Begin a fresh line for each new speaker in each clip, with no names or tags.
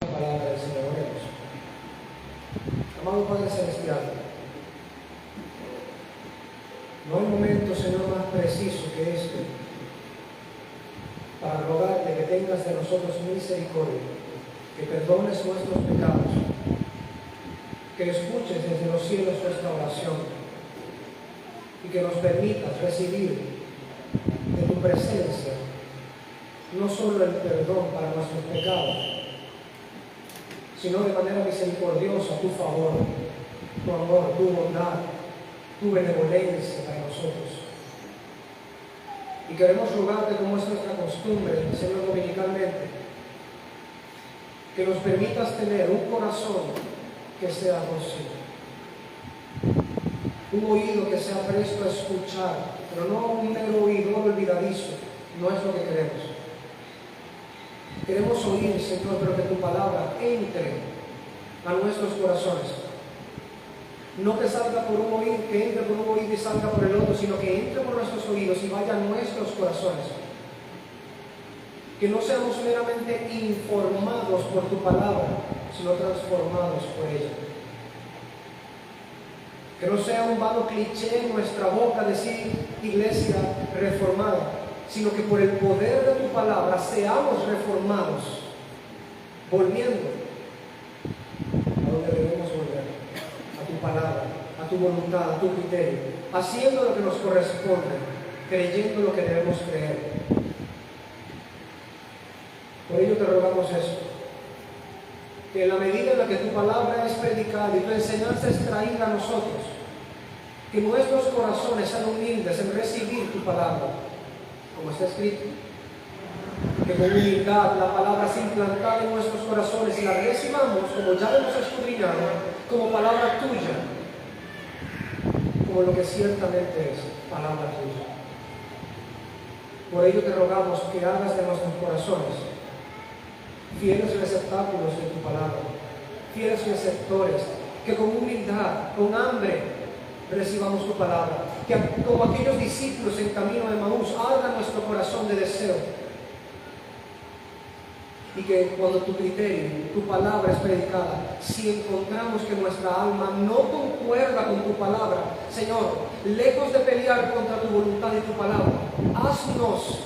Palabra del Señor. Oremos. Amado Padre Celestial, no hay momento, Señor, más preciso que este para rogarte que tengas de nosotros misericordia, que perdones nuestros pecados, que escuches desde los cielos nuestra oración y que nos permitas recibir de tu presencia no solo el perdón para nuestros pecados, sino de manera misericordiosa tu favor, tu amor, tu bondad, tu benevolencia para nosotros. Y queremos rogarte, como es nuestra costumbre, Señor, dominicalmente, que nos permitas tener un corazón que sea dócil, un oído que sea presto a escuchar, pero no un mero oído olvidadizo. No es lo que queremos. Queremos oír, Señor, pero que tu palabra entre a nuestros corazones. No que salga por un oído, que entre por un oído y salga por el otro, sino que entre por nuestros oídos y vaya a nuestros corazones. Que no seamos meramente informados por tu palabra, sino transformados por ella. Que no sea un vano cliché en nuestra boca decir iglesia reformada, sino que por el poder de tu palabra seamos reformados, volviendo a donde debemos volver, a tu palabra, a tu voluntad, a tu criterio, haciendo lo que nos corresponde, creyendo lo que debemos creer. Por ello te rogamos esto, que en la medida en la que tu palabra es predicada y tu enseñanza es traída a nosotros, que nuestros corazones sean humildes en recibir tu palabra, como está escrito, que con humildad la palabra sea implantada en nuestros corazones y la recibamos, como ya lo hemos escudriñado, como palabra tuya, como lo que ciertamente es palabra tuya. Por ello te rogamos que hagas de nuestros corazones fieles receptáculos de tu palabra, fieles receptores, que con humildad, con hambre, recibamos tu palabra, que como aquellos discípulos en camino de Emaús, arda nuestro corazón de deseo, y que cuando tu criterio, tu palabra es predicada, si encontramos que nuestra alma no concuerda con tu palabra, Señor, lejos de pelear contra tu voluntad y tu palabra, haznos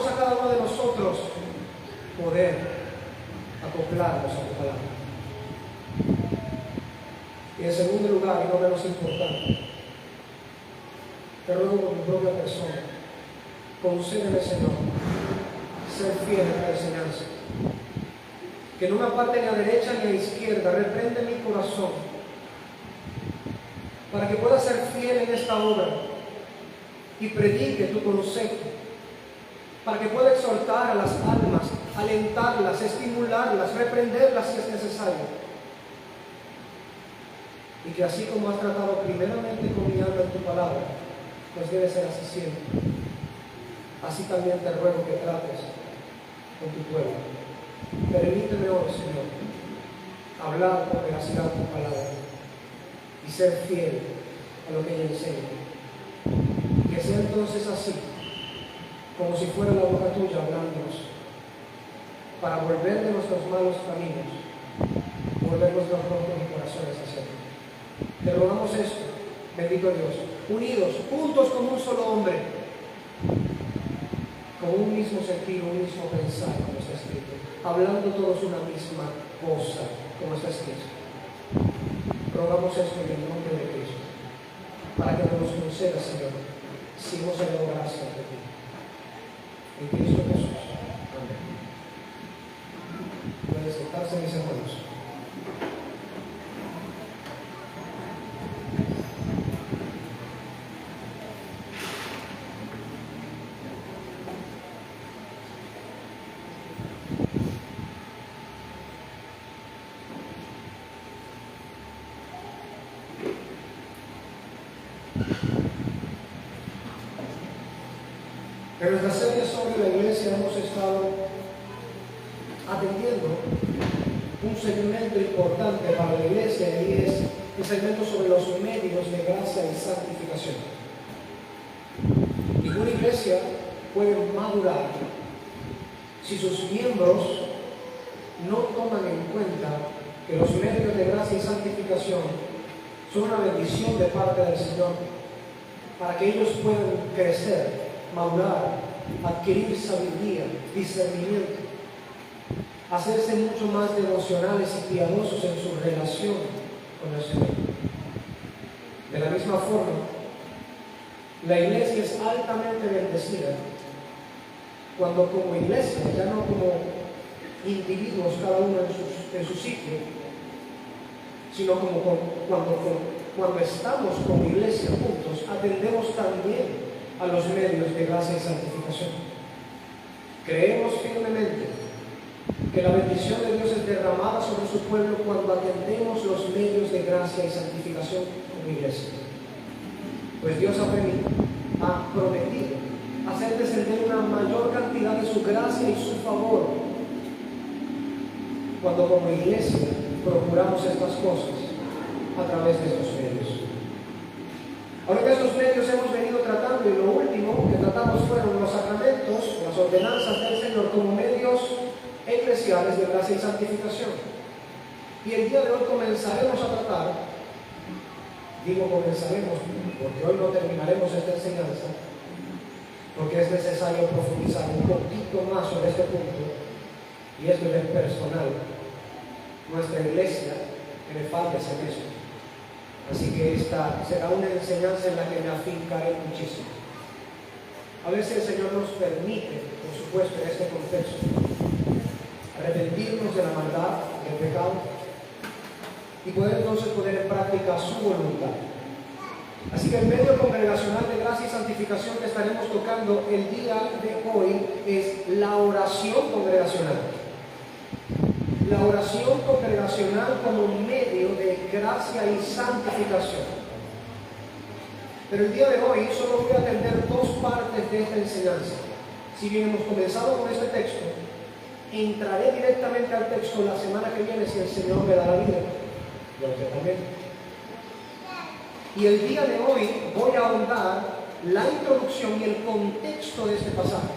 a cada uno de nosotros poder acoplarnos a tu palabra. Y en segundo lugar, y no menos importante, te ruego por mi propia persona, concédeme, Señor, ser fiel a la enseñanza. Que en una parte ni a derecha ni a izquierda reprende mi corazón, para que pueda ser fiel en esta obra y predique tu consejo, para que pueda exhortar a las almas, alentarlas, estimularlas, reprenderlas si es necesario. Y que así como has tratado primeramente con mi alma en tu palabra, pues debe ser así siempre. Así también te ruego que trates con tu pueblo. Permíteme hoy, Señor, hablar con veracidad tu palabra y ser fiel a lo que ella enseña. Que sea entonces así, como si fuera la boca tuya hablándonos, para volver de nuestros malos caminos, volver nuestros rostros y corazones hacia ti. Te rogamos esto, bendito Dios, unidos, juntos como un solo hombre, con un mismo sentir, un mismo pensar, como está escrito, hablando todos una misma cosa, como está escrito. Rogamos esto en el nombre de Cristo, para que nos concedas, Señor, si hemos hallado gracia de ti. En Cristo Jesús. Amén. Pueden sentarse, mis hermanos. En nuestra serie sobre la iglesia hemos estado atendiendo un segmento importante para la iglesia, y es el segmento sobre los medios de gracia y santificación. Ninguna iglesia puede madurar si sus miembros no toman en cuenta que los medios de gracia y santificación son una bendición de parte del Señor para que ellos puedan crecer, madurar, adquirir sabiduría, discernimiento, hacerse mucho más devocionales y piadosos en su relación con el Señor. De la misma forma, la iglesia es altamente bendecida cuando como iglesia, ya no como individuos cada uno en su sitio, sino como cuando estamos como iglesia juntos, atendemos también a los medios de gracia y santificación. Creemos firmemente que la bendición de Dios es derramada sobre su pueblo cuando atendemos los medios de gracia y santificación como iglesia. Pues Dios ha prometido hacer descender una mayor cantidad de su gracia y su favor cuando como iglesia procuramos estas cosas a través de estos medios. Ahora que estos medios hemos venido tratando, y lo último que tratamos fueron los sacramentos, las ordenanzas del Señor como medios eclesiales de gracia y santificación. Y el día de hoy comenzaremos a tratar, digo comenzaremos porque hoy no terminaremos esta enseñanza, porque es necesario profundizar un poquito más sobre este punto, y esto es personal. Nuestra iglesia que le falta ese peso. Así que esta será una enseñanza en la que me afincaré muchísimo. A ver si el Señor nos permite, por supuesto, en este contexto, arrepentirnos de la maldad, del pecado, y poder entonces poner en práctica su voluntad. Así que el medio congregacional de gracia y santificación que estaremos tocando el día de hoy es la oración congregacional. La oración congregacional como medio de gracia y santificación. Pero el día de hoy solo voy a atender dos partes de esta enseñanza. Si bien hemos comenzado con este texto, entraré directamente al texto la semana que viene si el Señor me da la vida. Yo lo sé también. Y el día de hoy voy a ahondar la introducción y el contexto de este pasaje,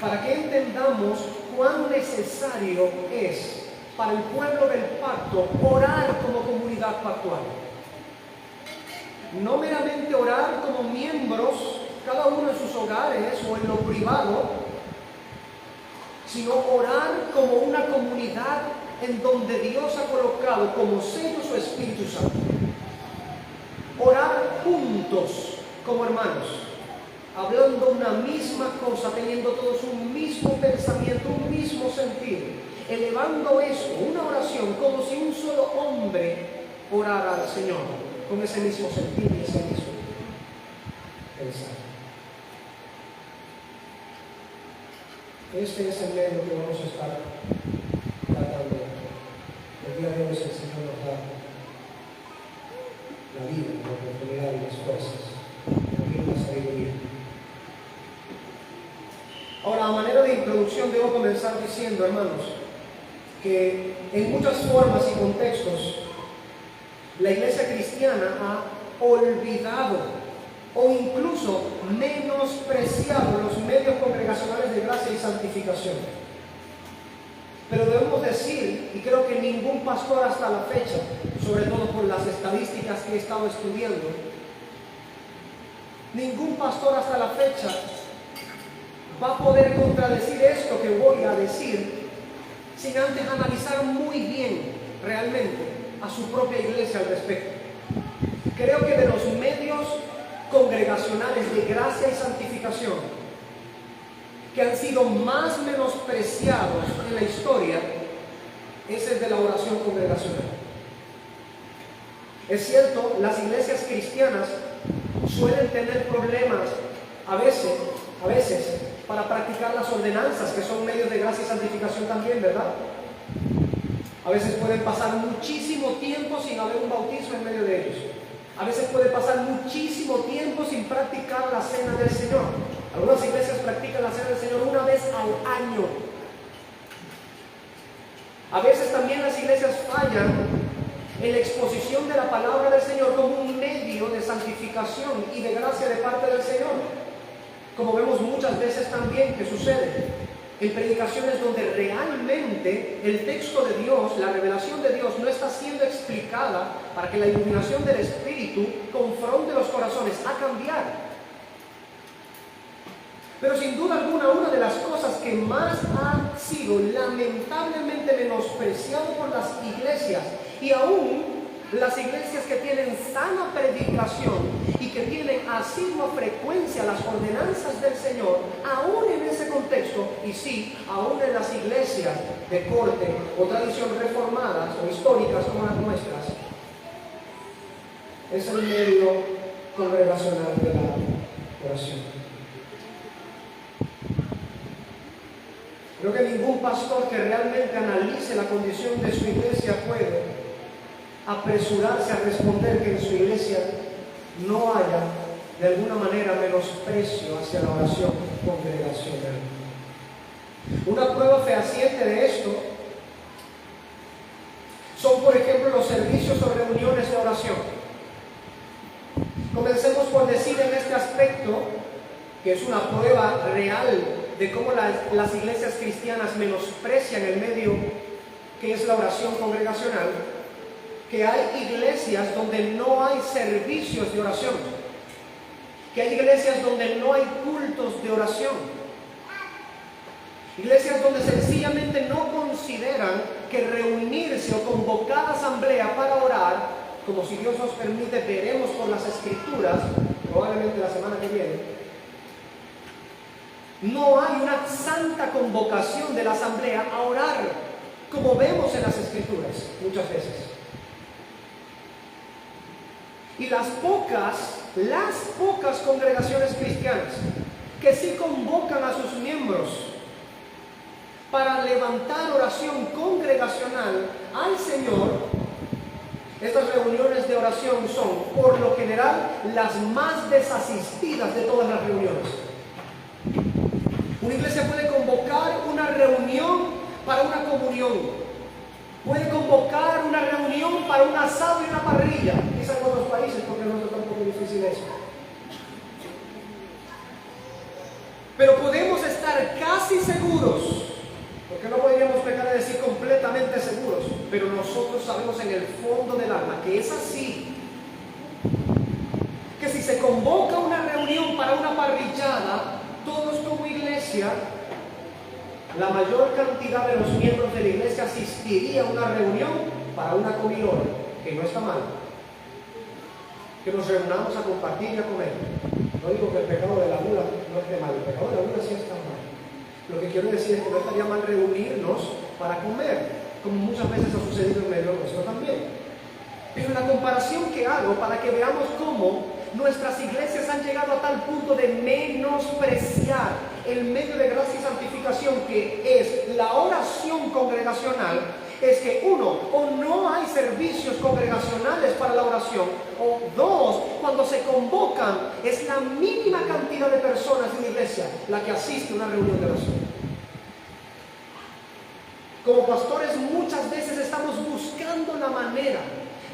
para que entendamos cuán necesario es para el pueblo del pacto orar como comunidad pactual. No meramente orar como miembros, cada uno en sus hogares o en lo privado, sino orar como una comunidad en donde Dios ha colocado como sello su Espíritu Santo. Orar juntos como hermanos, hablando una misma cosa, teniendo todos un mismo pensamiento, un mismo sentido, elevando eso, una oración, como si un solo hombre orara al Señor, con ese mismo sentido y ese mismo pensar. Este es el medio que vamos a estar tratando. El día de hoy el Señor nos da la vida, la oportunidad y las fuerzas, también la sabiduría. Ahora, a manera de introducción, debo comenzar diciendo, hermanos, que en muchas formas y contextos la iglesia cristiana ha olvidado o incluso menospreciado los medios congregacionales de gracia y santificación. Pero debemos decir, y creo que ningún pastor hasta la fecha, sobre todo por las estadísticas que he estado estudiando, ningún pastor hasta la fecha va a poder contradecir esto que voy a decir sin antes analizar muy bien realmente a su propia iglesia al respecto. Creo que de los medios congregacionales de gracia y santificación que han sido más menospreciados en la historia es el de la oración congregacional. Es cierto, las iglesias cristianas suelen tener problemas a veces para practicar las ordenanzas, que son medios de gracia y santificación también, ¿verdad? A veces pueden pasar muchísimo tiempo sin haber un bautismo en medio de ellos. A veces puede pasar muchísimo tiempo sin practicar la cena del Señor. Algunas iglesias practican la cena del Señor una vez al año. A veces también las iglesias fallan en la exposición de la palabra del Señor como un medio de santificación y de gracia de parte del Señor, como vemos muchas veces también que sucede. en predicaciones donde realmente el texto de Dios, la revelación de Dios no está siendo explicada para que la iluminación del Espíritu confronte los corazones a cambiar. Pero sin duda alguna, una de las cosas que más ha sido lamentablemente menospreciado por las iglesias, y aún las iglesias que tienen sana predicación y que tienen asidua frecuencia las ordenanzas del Señor, aún en ese contexto, y sí, aún en las iglesias de corte o tradición reformadas o históricas como las nuestras, es el medio congregacional de la oración. Creo que ningún pastor que realmente analice la condición de su iglesia puede apresurarse a responder que en su iglesia no haya de alguna manera menosprecio hacia la oración congregacional. Una prueba fehaciente de esto son, por ejemplo, los servicios o reuniones de oración. Comencemos por decir en este aspecto, que es una prueba real de cómo las iglesias cristianas menosprecian el medio que es la oración congregacional, que hay iglesias donde no hay servicios de oración, que hay iglesias donde no hay cultos de oración, iglesias donde sencillamente no consideran que reunirse o convocar asamblea para orar, como si Dios nos permite, veremos por las Escrituras, probablemente la semana que viene. No hay una santa convocación de la asamblea a orar, como vemos en las Escrituras muchas veces. Y las pocas congregaciones cristianas que sí convocan a sus miembros para levantar oración congregacional al Señor, estas reuniones de oración son, por lo general, las más desasistidas de todas las reuniones. Una iglesia puede convocar una reunión para una comunión, puede convocar una reunión para un asado y una parrilla, quizás en otros países, porque no es tampoco difícil eso. Pero podemos estar casi seguros, porque no podríamos pecar de decir completamente seguros, pero nosotros sabemos en el fondo del alma que es así, que si se convoca una reunión para una parrillada, todos como iglesia, la mayor cantidad de los miembros de la iglesia asistiría a una reunión para una comilona, que no está mal. Que nos reunamos a compartir y a comer. No digo que el pecado de la gula no esté mal, el pecado de la gula sí está mal. Lo que quiero decir es que no estaría mal reunirnos para comer, como muchas veces ha sucedido en medio nuestro también. Pero la comparación que hago para que veamos cómo nuestras iglesias han llegado a tal punto de menospreciar el medio de gracia y santificación que es la oración congregacional, es que uno, o no hay servicios congregacionales para la oración, o dos, cuando se convocan, es la mínima cantidad de personas en la iglesia la que asiste a una reunión de oración. Como pastores muchas veces estamos buscando la manera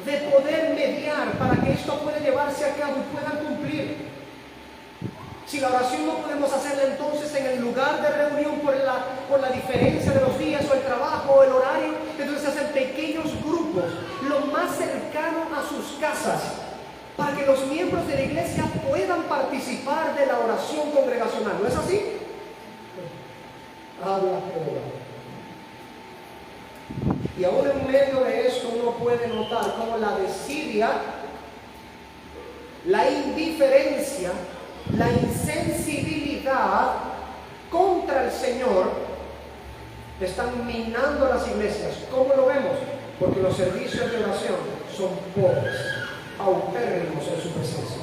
de poder mediar para que esto pueda llevarse a cabo y puedan cumplir. Si la oración no podemos hacerla entonces en el lugar de reunión por la diferencia de los días o el trabajo o el horario, entonces se hacen pequeños grupos, lo más cercano a sus casas, para que los miembros de la iglesia puedan participar de la oración congregacional. ¿No es así? Habla Jehová. Y aún en medio de esto uno puede notar cómo la desidia, la indiferencia, la insensibilidad contra el Señor están minando las iglesias. ¿Cómo lo vemos? Porque los servicios de oración son pobres, paupérrimos en su presencia.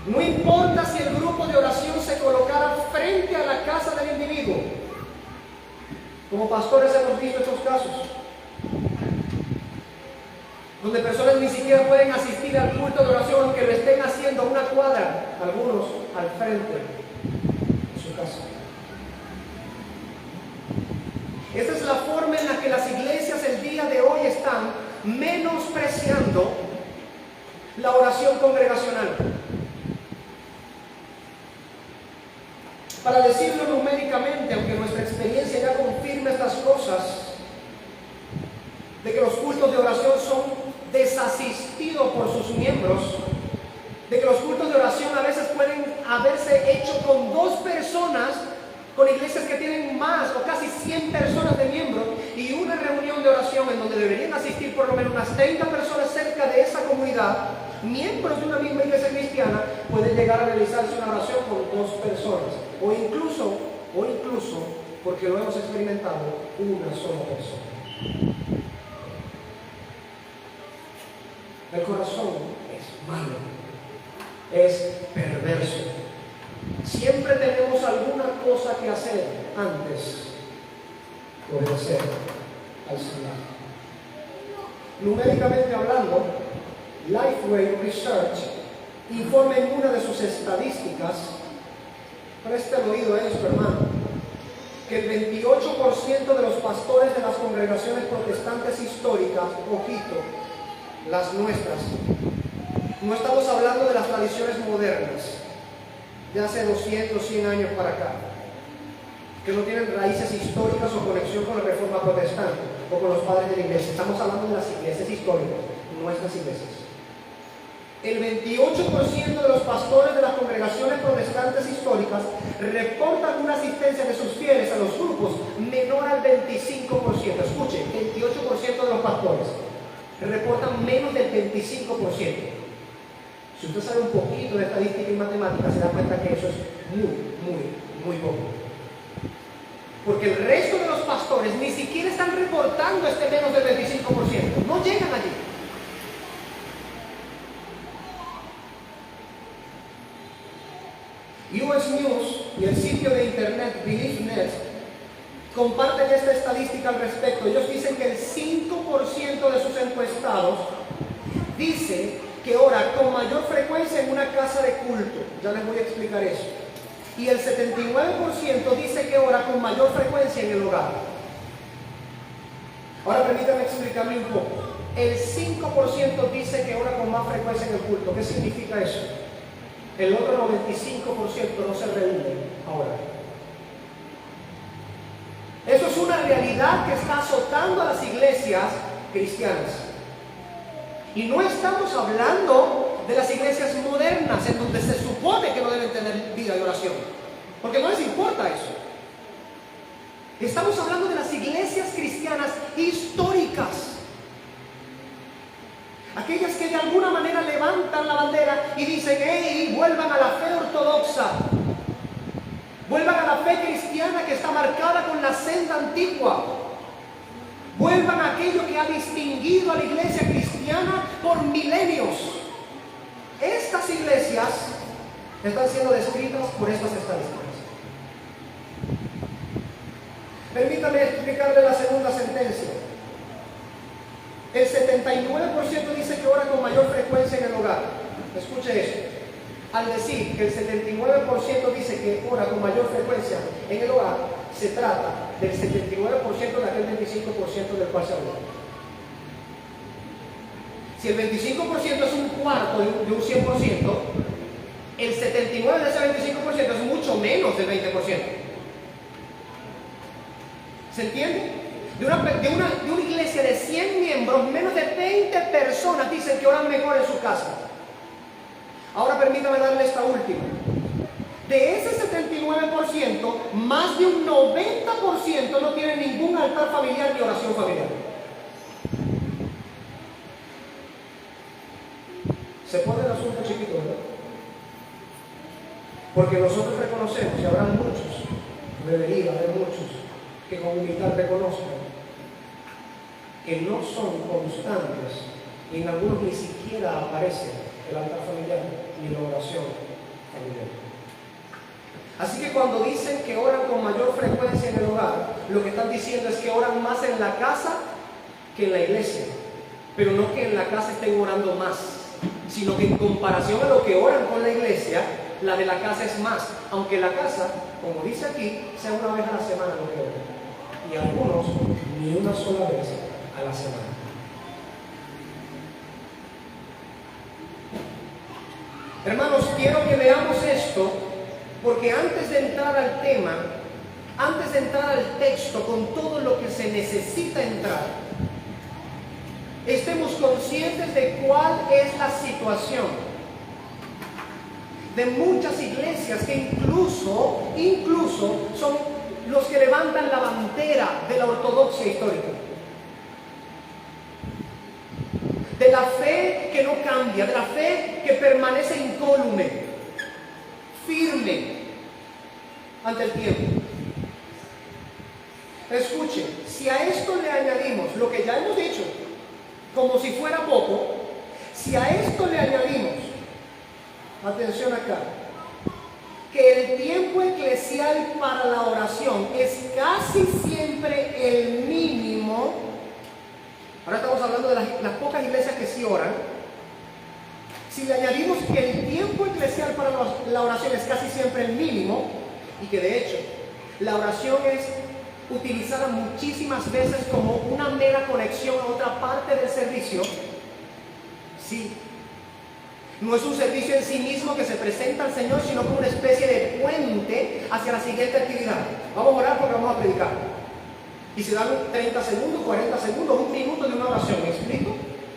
No importa si el grupo de oración se colocara frente a la casa del individuo. Como pastores hemos visto estos casos, donde personas ni siquiera pueden asistir al culto de oración, aunque lo estén haciendo a una cuadra, algunos al frente de su casa. Esta es la forma en la que las iglesias el día de hoy están menospreciando la oración congregacional. con iglesias que tienen más o casi 100 personas de miembros y una reunión de oración en donde deberían asistir por lo menos unas 30 personas cerca de esa comunidad, miembros de una misma iglesia cristiana, puede llegar a realizarse una oración con 2 personas o incluso, porque lo hemos experimentado, una sola persona. El corazón es malo, es perverso. Siempre tenemos alguna cosa que hacer antes de obedecer al Señor. Numéricamente hablando, Lifeway Research informa en una de sus estadísticas, preste el oído a esto, hermano, que el 28% de los pastores de las congregaciones protestantes históricas, ojito, las nuestras, no estamos hablando de las tradiciones modernas de hace 200, 100 años para acá, que no tienen raíces históricas o conexión con la reforma protestante o con los padres de la iglesia. Estamos hablando de las iglesias históricas, nuestras iglesias. El 28% de los pastores de las congregaciones protestantes históricas reportan una asistencia de sus fieles a los grupos menor al 25%. Escuchen, 28% de los pastores reportan menos del 25%. Si usted sabe un poquito de estadística y matemática, se da cuenta que eso es muy poco. Porque el resto de los pastores ni siquiera están reportando este menos del 25%. No llegan allí. US News y el sitio de internet BeliefNet comparten esta estadística al respecto. Ellos dicen que el 5% de sus encuestados dice que ora con mayor frecuencia en una casa de culto. Ya les voy a explicar eso. Y el 79% dice que ora con mayor frecuencia en el hogar. Ahora permítanme explicarle un poco. El 5% dice que ora con más frecuencia en el culto. ¿Qué significa eso? El otro 95% no se reúne ahora. Eso es una realidad que está azotando a las iglesias cristianas. Y no estamos hablando de las iglesias modernas, en donde se supone que no deben tener vida de oración, porque no les importa eso. Estamos hablando de las iglesias cristianas históricas, aquellas que de alguna manera levantan la bandera y dicen: hey, vuelvan a la fe ortodoxa, vuelvan a la fe cristiana que está marcada con la senda antigua, vuelvan a aquello que ha distinguido a la iglesia cristiana por milenios. Estas iglesias están siendo descritas por estas estadísticas. Permítame explicarle la segunda sentencia. El 79% dice que ora con mayor frecuencia en el hogar. Escuche esto. Al decir que el 79% dice que ora con mayor frecuencia en el hogar, se trata del 79% de aquel 25% del cual se habló. Si el 25% es un cuarto de un 100%, el 79% de ese 25% es mucho menos del 20%. ¿Se entiende? De una iglesia de 100 miembros, menos de 20 personas dicen que oran mejor en su casa. Ahora permítame darle esta última. De ese 79%, más de un 90% no tiene ningún altar familiar ni oración familiar. Se pone el asunto chiquito, ¿verdad? Porque nosotros reconocemos, y habrá muchos, debería haber muchos, que con humildad reconozcan que no son constantes y en algunos ni siquiera aparece el altar familiar ni la oración familiar. Así que cuando dicen que oran con mayor frecuencia en el hogar, lo que están diciendo es que oran más en la casa que en la iglesia, pero no que en la casa estén orando más, sino que en comparación a lo que oran con la iglesia, la de la casa es más, aunque la casa, como dice aquí, sea una vez a la semana lo que oran, y algunos ni una sola vez a la semana. Hermanos, quiero que veamos esto, porque antes de entrar al tema, antes de entrar al texto con todo lo que se necesita entrar, estemos conscientes de cuál es la situación de muchas iglesias que incluso son los que levantan la bandera de la ortodoxia histórica, de la fe que no cambia, de la fe que permanece incólume, firme ante el tiempo. Escuche, si a esto le añadimos lo que ya hemos dicho, como si fuera poco, si a esto le añadimos, atención acá, que el tiempo eclesial para la oración es casi siempre el mínimo. Ahora estamos hablando de las pocas iglesias que sí oran. Si le añadimos que el tiempo eclesial para la oración es casi siempre el mínimo, y que de hecho la oración es utilizada muchísimas veces como una mera conexión a otra parte del servicio, sí, no es un servicio en sí mismo que se presenta al Señor, sino como una especie de puente hacia la siguiente actividad. Vamos a orar porque vamos a predicar. Y se dan 30 segundos, 40 segundos, un minuto de una oración. ¿Me explico?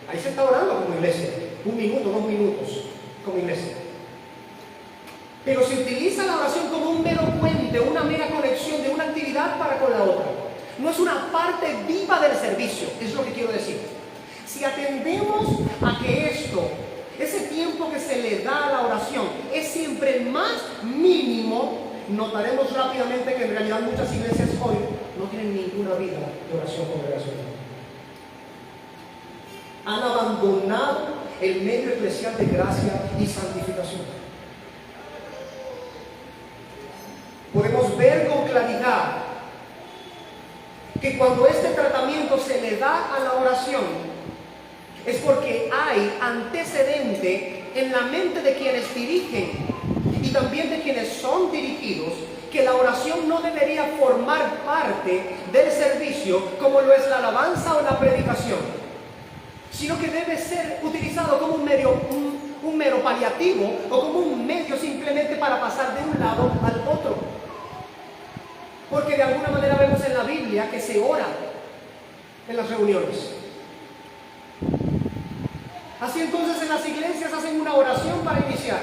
Ahí se está orando como iglesia. 1 minuto, 2 minutos como iglesia. Pero se utiliza la oración como un mero puente, una mera conexión de una actividad para con la otra. No es una parte viva del servicio, es lo que quiero decir. Si atendemos a que esto, ese tiempo que se le da a la oración, es siempre más mínimo, notaremos rápidamente que en realidad muchas iglesias hoy no tienen ninguna vida de oración congregacional. Han abandonado el medio eclesial de gracia y santificación. Podemos ver con claridad que cuando este tratamiento se le da a la oración es porque hay antecedente en la mente de quienes dirigen y también de quienes son dirigidos, que la oración no debería formar parte del servicio como lo es la alabanza o la predicación, sino que debe ser utilizado como un mero paliativo o como un medio simplemente para pasar de un lado al otro. Porque de alguna manera vemos en la Biblia que se ora en las reuniones. Así entonces en las iglesias hacen una oración para iniciar,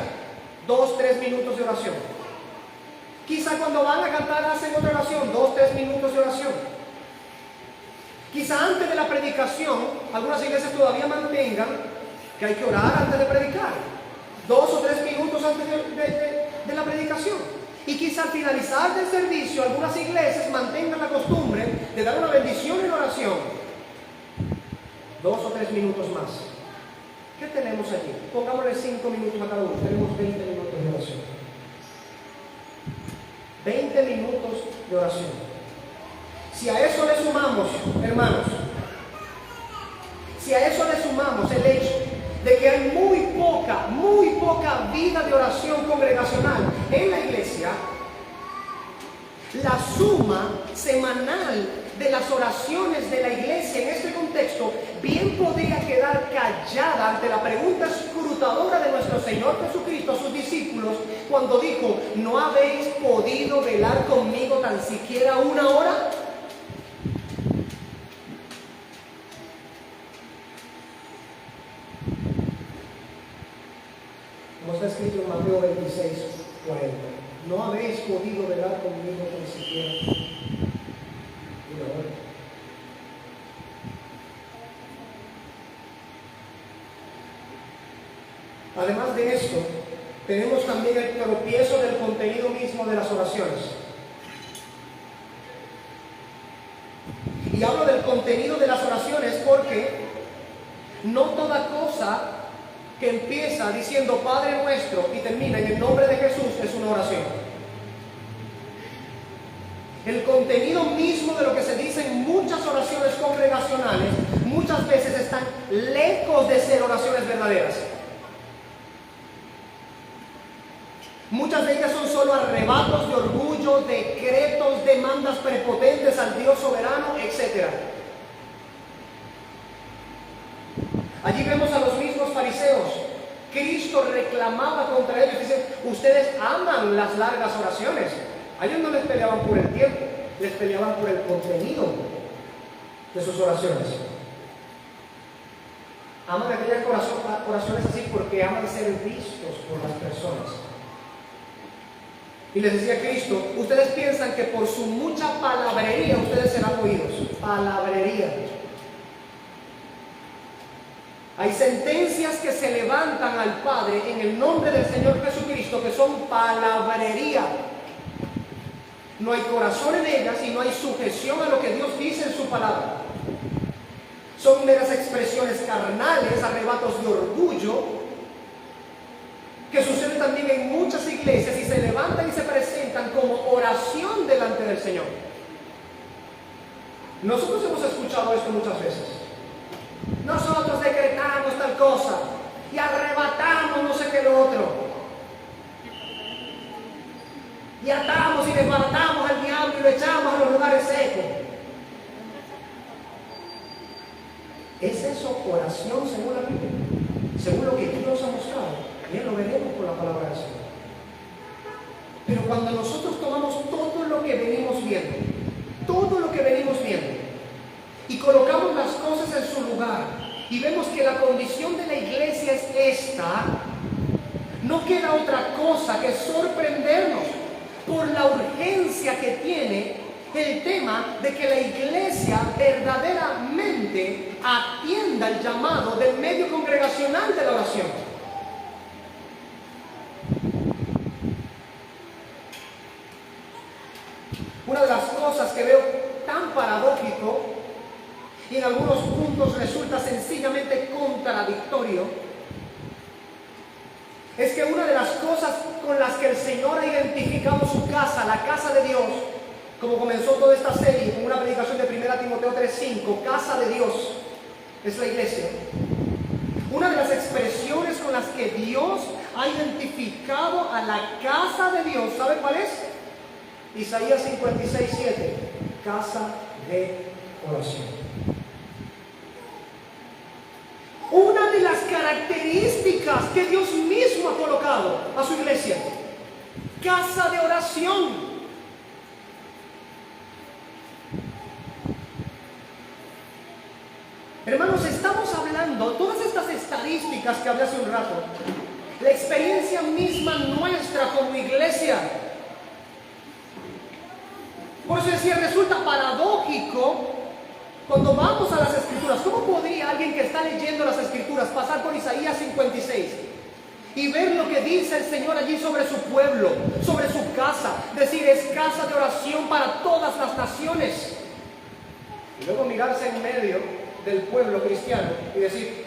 2-3 minutos de oración. Quizá cuando van a cantar hacen otra oración, 2-3 minutos de oración. Quizá antes de la predicación, algunas iglesias todavía mantengan que hay que orar antes de predicar, 2 o 3 minutos antes de la predicación. Y quizá al finalizar del servicio, algunas iglesias mantengan la costumbre de dar una bendición en oración, 2 o 3 minutos más. ¿Qué tenemos allí? Pongámosle 5 minutos a cada uno. Tenemos 20 minutos de oración. 20 minutos de oración. Si a eso le sumamos, hermanos, si a eso le sumamos el hecho de que hay muy poca vida de oración congregacional en la iglesia, la suma semanal de las oraciones de la iglesia en este contexto bien podría quedar callada ante la pregunta escrutadora de nuestro Señor Jesucristo a sus discípulos cuando dijo: ¿no habéis podido velar conmigo tan siquiera 1 hora? Como está escrito en Mateo 26:40, ¿no habéis podido velar conmigo tan siquiera 1 hora? Además de esto, tenemos también el tropiezo del contenido mismo de las oraciones. Y hablo del contenido de las oraciones porque no toda cosa que empieza diciendo Padre Nuestro y termina en el nombre de Jesús es una oración. El contenido mismo de lo que se dice en muchas oraciones congregacionales muchas veces están lejos de ser oraciones verdaderas. Muchas de ellas son solo arrebatos de orgullo, decretos, demandas prepotentes al Dios soberano, etc. Allí vemos a los mismos fariseos. Cristo reclamaba contra ellos, dice: ustedes aman las largas oraciones. A ellos no les peleaban por el tiempo, les peleaban por el contenido de sus oraciones. Aman aquellas oraciones así porque aman ser vistos por las personas. Y les decía Cristo, ustedes piensan que por su mucha palabrería ustedes serán oídos. Palabrería. Hay sentencias que se levantan al Padre en el nombre del Señor Jesucristo que son palabrería. No hay corazón en ellas y no hay sujeción a lo que Dios dice en su palabra. Son meras expresiones carnales, arrebatos de orgullo, que sucede también en muchas iglesias y se levantan y se presentan como oración delante del Señor. Nosotros hemos escuchado esto muchas veces. Nosotros decretamos tal cosa y arrebatamos no sé qué lo otro. Y atamos y desbaratamos al diablo y lo echamos a los lugares secos. ¿Es eso oración según la Biblia? Según lo que Dios ha mostrado. Bien, lo veremos por la palabra del Señor. Pero cuando nosotros tomamos todo lo que venimos viendo, y colocamos las cosas en su lugar, y vemos que la condición de la iglesia es esta, no queda otra cosa que sorprendernos por la urgencia que tiene el tema de que la iglesia verdaderamente atienda el llamado del medio congregacional de la oración. Una de las cosas que veo tan paradójico y en algunos puntos resulta sencillamente contradictorio es que una de las cosas con las que el Señor ha identificado su casa, la casa de Dios, como comenzó toda esta serie con una predicación de 1 Timoteo 3:5, casa de Dios, es la iglesia. Una de las expresiones con las que Dios ha identificado a la casa de Dios, ¿sabe cuál es? Isaías 56:7, casa de oración. Una de las características que Dios mismo ha colocado a su iglesia, casa de oración. Hermanos, estamos hablando, todas estas estadísticas que hablé hace un rato, la experiencia misma nuestra como iglesia. Por eso decía, resulta paradójico cuando vamos a las Escrituras. ¿Cómo podría alguien que está leyendo las Escrituras pasar por Isaías 56 y ver lo que dice el Señor allí sobre su pueblo, sobre su casa? Decir, es casa de oración para todas las naciones. Y luego mirarse en medio del pueblo cristiano y decir,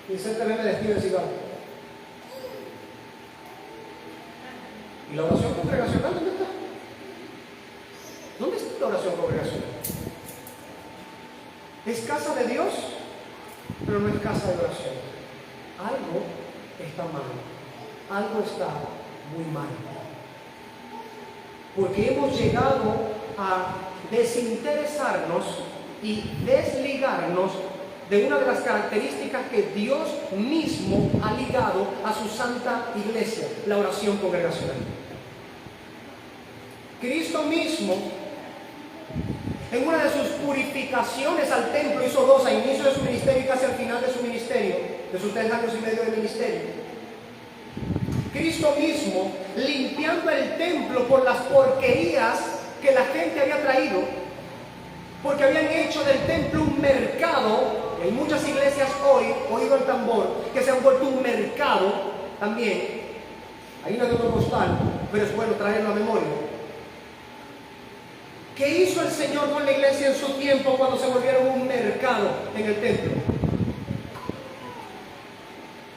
Vicente me despido de cigarro. ¿Y la oración congregacional dónde está? ¿Dónde está la oración congregacional? Es casa de Dios, pero no es casa de oración. Algo está mal. Algo está muy mal. Porque hemos llegado a desinteresarnos y desligarnos de una de las características que Dios mismo ha ligado a su santa iglesia, la oración congregacional. Cristo mismo, en una de sus purificaciones al templo, hizo dos a inicio de su ministerio y casi al final de su ministerio, de sus 3 años y medio de ministerio. Cristo mismo, limpiando el templo por las porquerías que la gente había traído, porque habían hecho del templo un mercado. Hay muchas iglesias hoy, oído el tambor, que se han vuelto un mercado también. Ahí no hay otro postal, pero es bueno traerlo a memoria. ¿Qué hizo el Señor con la iglesia en su tiempo cuando se volvieron un mercado en el templo?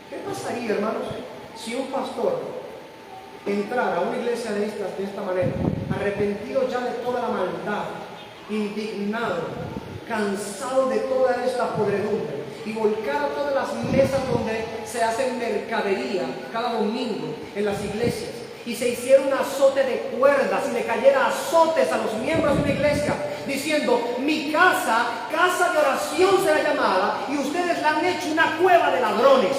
¿Qué pasaría, hermanos, si un pastor entrara a una iglesia de esta manera, arrepentido ya de toda la maldad, indignado, cansado de toda esta podredumbre, y volcara todas las mesas donde se hace mercadería cada domingo en las iglesias, y se hiciera un azote de cuerdas y le cayera azotes a los miembros de una iglesia diciendo, mi casa, casa de oración será llamada, y ustedes la han hecho una cueva de ladrones?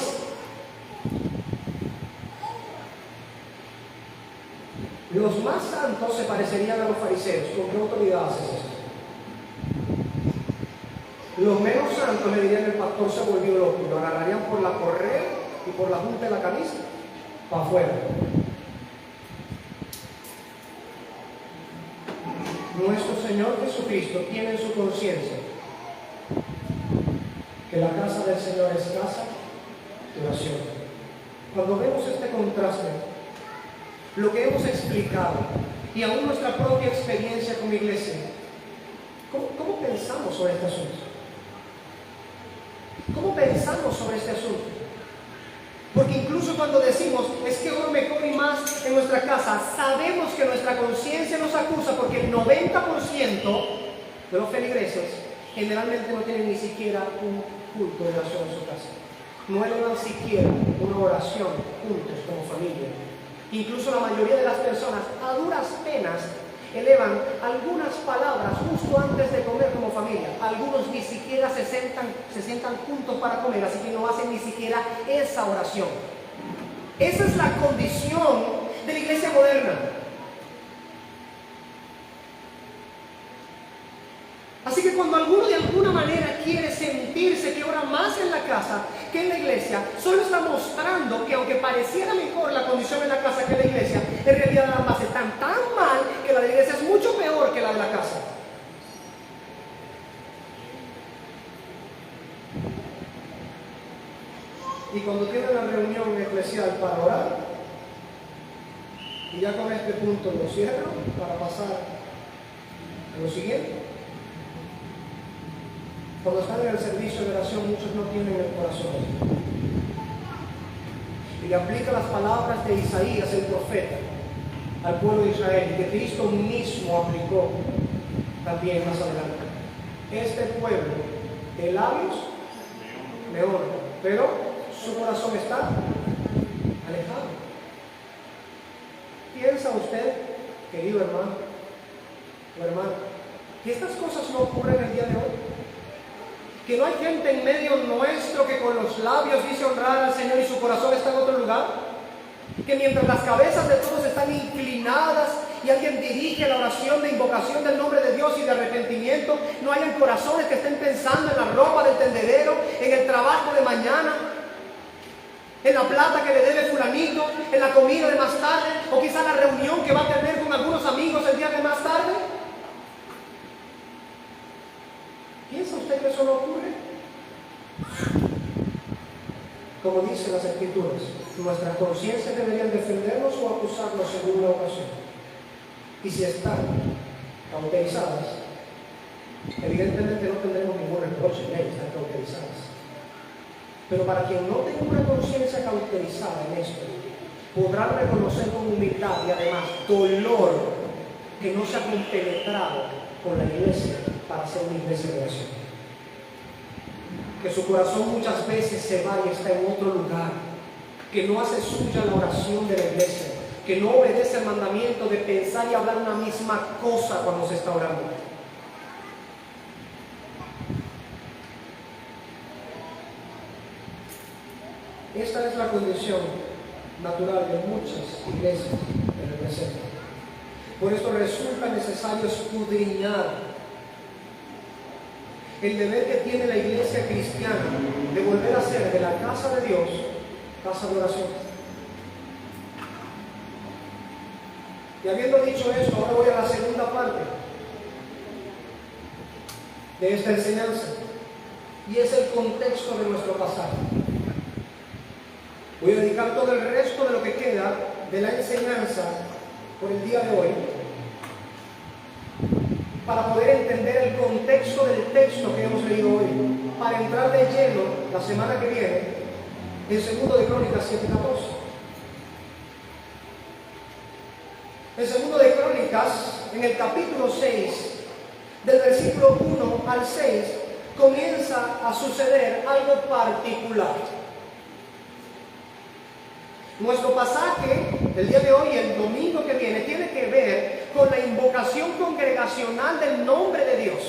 Los más santos se parecerían a los fariseos. ¿Con qué autoridad haces eso? Los menos santos le dirían, el pastor se volvió loco, y lo agarrarían por la correa y por la punta de la camisa para afuera. nuestro Señor Jesucristo tiene en su conciencia que la casa del Señor es casa de oración. Cuando vemos este contraste, lo que hemos explicado y aún nuestra propia experiencia como iglesia, ¿cómo pensamos sobre este asunto? ¿Cómo pensamos sobre este asunto? Porque incluso cuando decimos, es que oro mejor y más en nuestra casa, sabemos que nuestra conciencia nos acusa porque el 90% de los feligreses generalmente no tienen ni siquiera un culto de oración en su casa. No elevan siquiera una oración juntos como familia. Incluso la mayoría de las personas a duras penas elevan algunas palabras justo antes de comer como familia. Algunos ni siquiera se sientan juntos para comer, así que no hacen ni siquiera esa oración. Esa es la condición de la iglesia moderna. Así que cuando alguno de alguna manera quiere sentirse que ora más en la casa que en la iglesia, solo está mostrando que aunque pareciera mejor la condición en la casa que en la iglesia, en realidad ambas están tan mal que la de la iglesia es mucho peor que la de la casa. Y cuando tienen la reunión eclesial para orar, y ya con este punto lo cierro para pasar a lo siguiente. Cuando están en el servicio de oración, muchos no tienen el corazón. Y le aplica las palabras de Isaías, el profeta, al pueblo de Israel, y que Cristo mismo aplicó también más adelante. Este pueblo de labios me honra, pero su corazón está alejado. ¿Piensa usted, querido hermano o hermana, que estas cosas no ocurren el día de hoy? Que no hay gente en medio nuestro que con los labios dice honrar al Señor y su corazón está en otro lugar. Que mientras las cabezas de todos están inclinadas y alguien dirige la oración de invocación del nombre de Dios y de arrepentimiento, no hayan corazones que estén pensando en la ropa del tendedero, en el trabajo de mañana, en la plata que le debe fulanito, en la comida de más tarde, o quizá la reunión que va a tener con algunos amigos el día de más tarde. ¿Piensa usted que eso no ocurre? Como dicen las Escrituras, nuestras conciencias deberían defendernos o acusarnos en una ocasión. Y si están cauterizadas, evidentemente no tendremos ningún reproche en ellas, están cauterizadas. Pero para quien no tenga una conciencia cauterizada en esto, podrá reconocer con humildad y además dolor que no se ha compenetrado con la iglesia para ser una iglesia de oración. Que su corazón muchas veces se va y está en otro lugar, que no hace suya la oración de la iglesia, que no obedece el mandamiento de pensar y hablar una misma cosa cuando se está orando. Esta es la condición natural de muchas iglesias en el presente. Por eso resulta necesario escudriñar el deber que tiene la iglesia cristiana de volver a ser de la casa de Dios, casa de oración. Y habiendo dicho esto, ahora voy a la segunda parte de esta enseñanza, y es el contexto de nuestro pasaje. Voy a dedicar todo el resto de lo que queda de la enseñanza por el día de hoy para poder entender el contexto del texto que hemos leído hoy, para entrar de lleno la semana que viene en 2 de Crónicas 7:14. En 2 de Crónicas, en el capítulo 6, del versículo 1 al 6, comienza a suceder algo particular. Nuestro pasaje del día de hoy y el domingo que viene tiene que ver con la invocación congregacional del nombre de Dios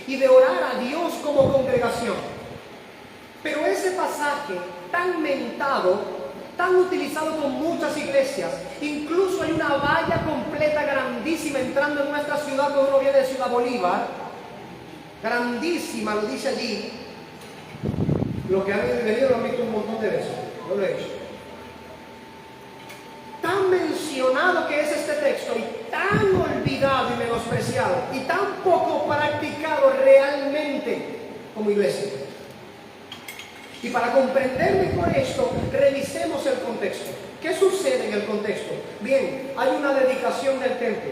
y de orar a Dios como congregación. Pero ese pasaje tan mentado, tan utilizado por muchas iglesias, incluso hay una valla completa grandísima entrando en nuestra ciudad cuando uno viene de Ciudad Bolívar, grandísima, lo dice allí. Lo que han venido lo han visto un montón de veces, no lo he hecho. Tan mencionado que es este texto y tan olvidado olvidado y menospreciado y tan poco practicado realmente como iglesia. Y para comprender mejor esto, revisemos el contexto. ¿Qué sucede en el contexto? Bien, hay una dedicación del templo.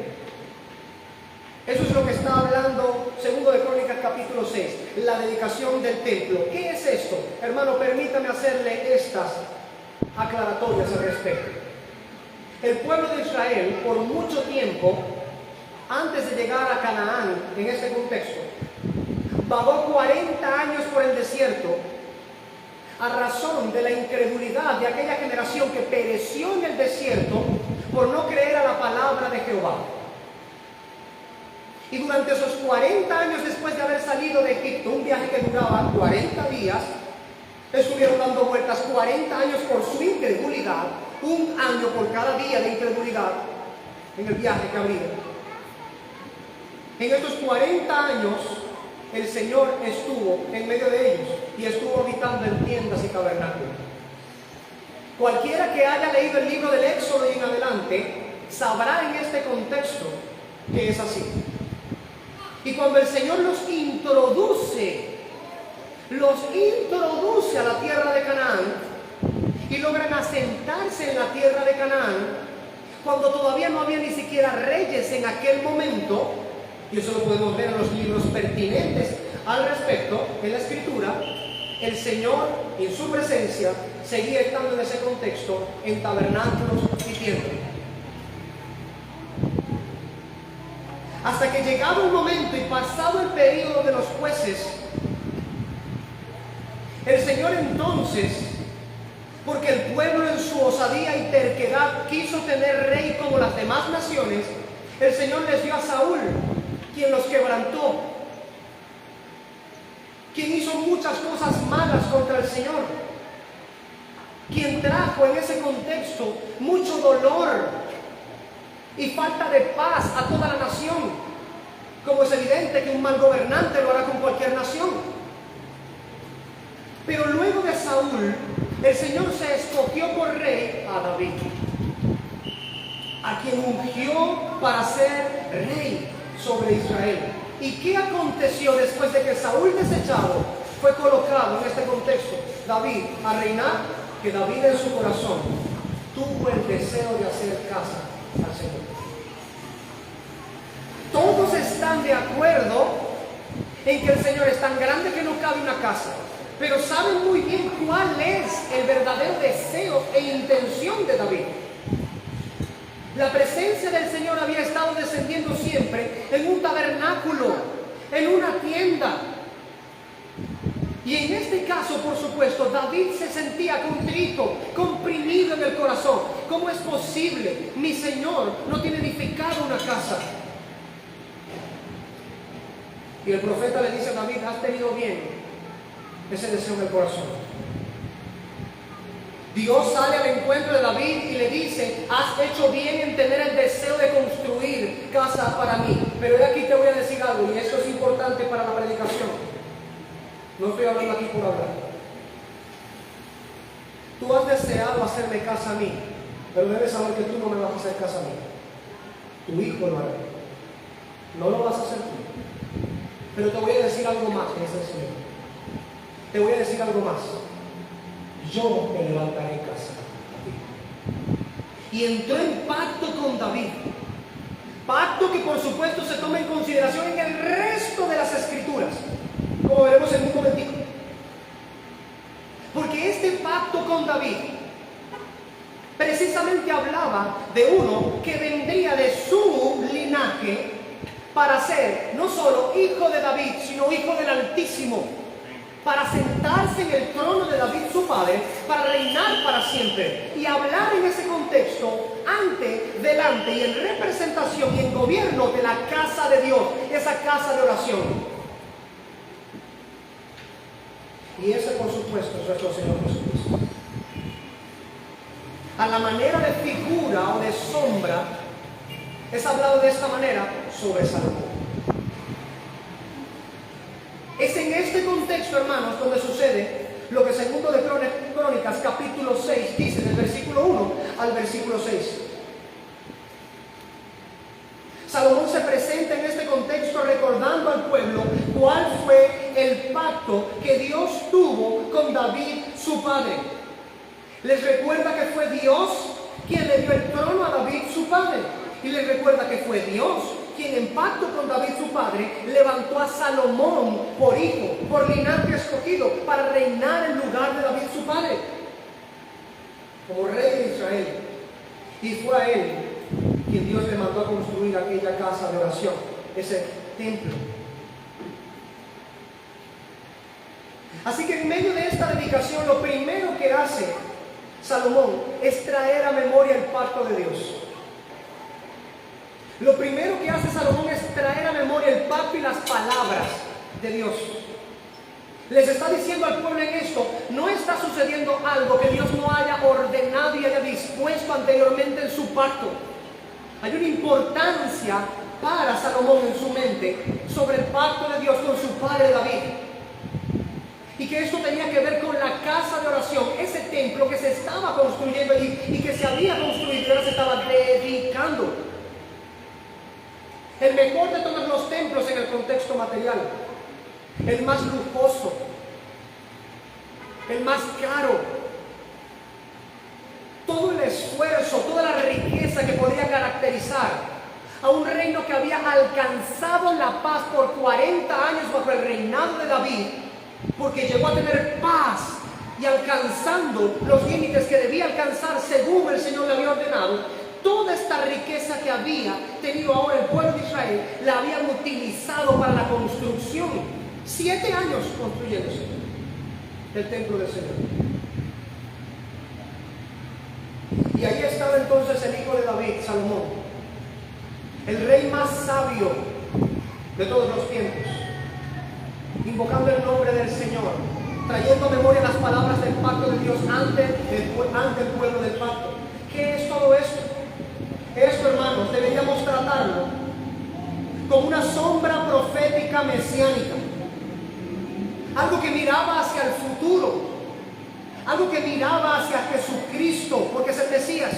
Eso es lo que está hablando 2 de Crónicas capítulo 6, la dedicación del templo. ¿Qué es esto? Hermano, permítame hacerle estas aclaratorias al respecto. El pueblo de Israel, por mucho tiempo, antes de llegar a Canaán, en este contexto, vagó 40 años por el desierto a razón de la incredulidad de aquella generación que pereció en el desierto por no creer a la palabra de Jehová. Y durante esos 40 años después de haber salido de Egipto, un viaje que duraba 40 días, estuvieron dando vueltas 40 años por su incredulidad, un año por cada día de incredulidad en el viaje que habría. En estos 40 años, el Señor estuvo en medio de ellos y estuvo habitando en tiendas y tabernáculos. Cualquiera que haya leído el libro del Éxodo y en adelante, sabrá en este contexto que es así. Y cuando el Señor los introduce a la tierra de Canaán y logran asentarse en la tierra de Canaán, cuando todavía no había ni siquiera reyes en aquel momento, y eso lo podemos ver en los libros pertinentes al respecto, en la Escritura, el Señor en su presencia seguía estando en ese contexto en tabernáculos y tiendas. Hasta que llegado un momento y pasado el período de los jueces, el Señor entonces, porque el pueblo en su osadía y terquedad quiso tener rey como las demás naciones, el Señor les dio a Saúl, quien los quebrantó, quien hizo muchas cosas malas contra el Señor, quien trajo en ese contexto mucho dolor y falta de paz a toda la nación, como es evidente que un mal gobernante lo hará con cualquier nación. Pero luego de Saúl, el Señor se escogió por rey a David, a quien ungió para ser rey sobre Israel. ¿Y qué aconteció después de que Saúl desechado fue colocado en este contexto? David a reinar, que David en su corazón tuvo el deseo de hacer casa al Señor. Todos están de acuerdo en que el Señor es tan grande que no cabe una casa, pero saben muy bien cuál es el verdadero deseo e intención de David. La presencia del Señor había estado descendiendo siempre en un tabernáculo, en una tienda. Y en este caso, por supuesto, David se sentía contrito, comprimido en el corazón. ¿Cómo es posible? Mi Señor no tiene edificado una casa. Y el profeta le dice a David: has tenido bien ese deseo en el corazón. Dios sale al encuentro de David y le dice: has hecho bien en tener el deseo de construir casa para mí. Pero de aquí te voy a decir algo, y esto es importante para la predicación. No estoy hablando aquí por hablar. Tú has deseado hacerme casa a mí, pero debes saber que tú no me vas a hacer casa a mí. Tu hijo lo hará. No lo vas a hacer tú. Pero te voy a decir algo más, que es el Señor. Te voy a decir algo más. Yo te levantaré casa a ti. Y entró en pacto con David. Pacto que por supuesto se toma en consideración en el resto de las Escrituras, como veremos en un momentico. Porque este pacto con David precisamente hablaba de uno que vendría de su linaje para ser no solo hijo de David, sino hijo del Altísimo, para sentarse en el trono de David su padre, para reinar para siempre, y hablar en ese contexto ante, delante y en representación y en gobierno de la casa de Dios, esa casa de oración. Y ese, por supuesto, es nuestro Señor Jesucristo. A la manera de figura o de sombra es hablado de esta manera sobre Salomón. Es en este contexto, hermanos, donde sucede lo que 2 de Crónicas capítulo 6 dice, del versículo 1 al versículo 6. Salomón se ¿Cuál fue el pacto que Dios tuvo con David, su padre? Les recuerda que fue Dios quien le dio el trono a David, su padre. Y les recuerda que fue Dios quien en pacto con David, su padre, levantó a Salomón por hijo, por linaje escogido, para reinar en lugar de David, su padre, como rey de Israel. Y fue a él quien Dios le mandó a construir aquella casa de oración, ese templo. Así que en medio de esta dedicación, lo primero que hace Salomón es traer a memoria el pacto de Dios. Lo primero que hace Salomón es traer a memoria el pacto y las palabras de Dios. Les está diciendo al pueblo en esto: no está sucediendo algo que Dios no haya ordenado y haya dispuesto anteriormente en su pacto. Hay una importancia para Salomón en su mente sobre el pacto de Dios con su padre David. Y que esto tenía que ver con la casa de oración, ese templo que se estaba construyendo allí y que se había construido y ahora se estaba dedicando. El mejor de todos los templos en el contexto material, el más lujoso, el más caro, todo el esfuerzo, toda la riqueza que podía caracterizar a un reino que había alcanzado la paz por 40 años bajo el reinado de David, porque llegó a tener paz y alcanzando los límites que debía alcanzar según el Señor le había ordenado. Toda esta riqueza que había tenido ahora el pueblo de Israel, la habían utilizado para la construcción. 7 años construyéndose el templo del Señor. Y ahí estaba entonces el hijo de David, Salomón, el rey más sabio de todos los tiempos, invocando el nombre del Señor, trayendo a memoria las palabras del pacto de Dios ante el pueblo del pacto. ¿Qué es todo esto? Esto, hermanos, deberíamos tratarlo como una sombra profética mesiánica, algo que miraba hacia el futuro, algo que miraba hacia Jesucristo, porque es el Mesías.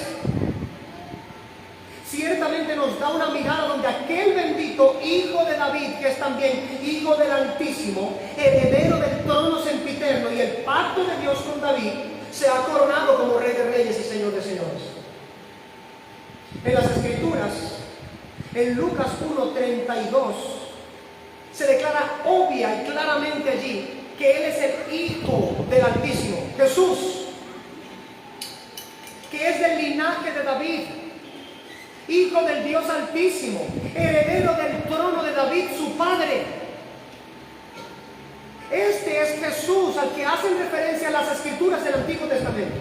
Ciertamente nos da una mirada donde aquel bendito hijo de David, que es también hijo del Altísimo, heredero del trono sempiterno y el pacto de Dios con David, se ha coronado como Rey de Reyes y Señor de Señores. En las Escrituras, en Lucas 1:32, se declara obvia y claramente allí que Él es el Hijo del Altísimo, Jesús, que es del linaje de David, Hijo del Dios Altísimo, heredero del trono de David, su padre. Este es Jesús al que hacen referencia las Escrituras del Antiguo Testamento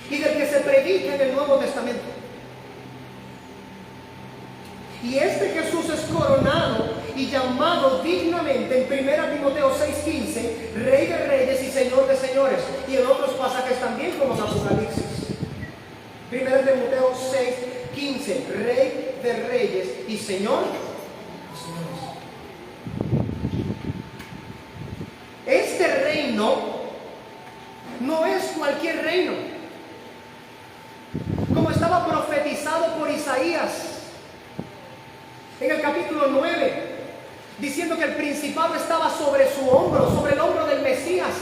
y del que se predica en el Nuevo Testamento. Y este Jesús es coronado y llamado dignamente en 1 Timoteo 6:15, Rey de Reyes y Señor de Señores, y en otros pasajes también como en Apocalipsis. 1 Timoteo 6:15, Rey de Reyes y Señor de Señores. Este reino no es cualquier reino, como estaba profetizado por Isaías en el capítulo 9, diciendo que el principado estaba sobre su hombro, sobre el hombro del Mesías,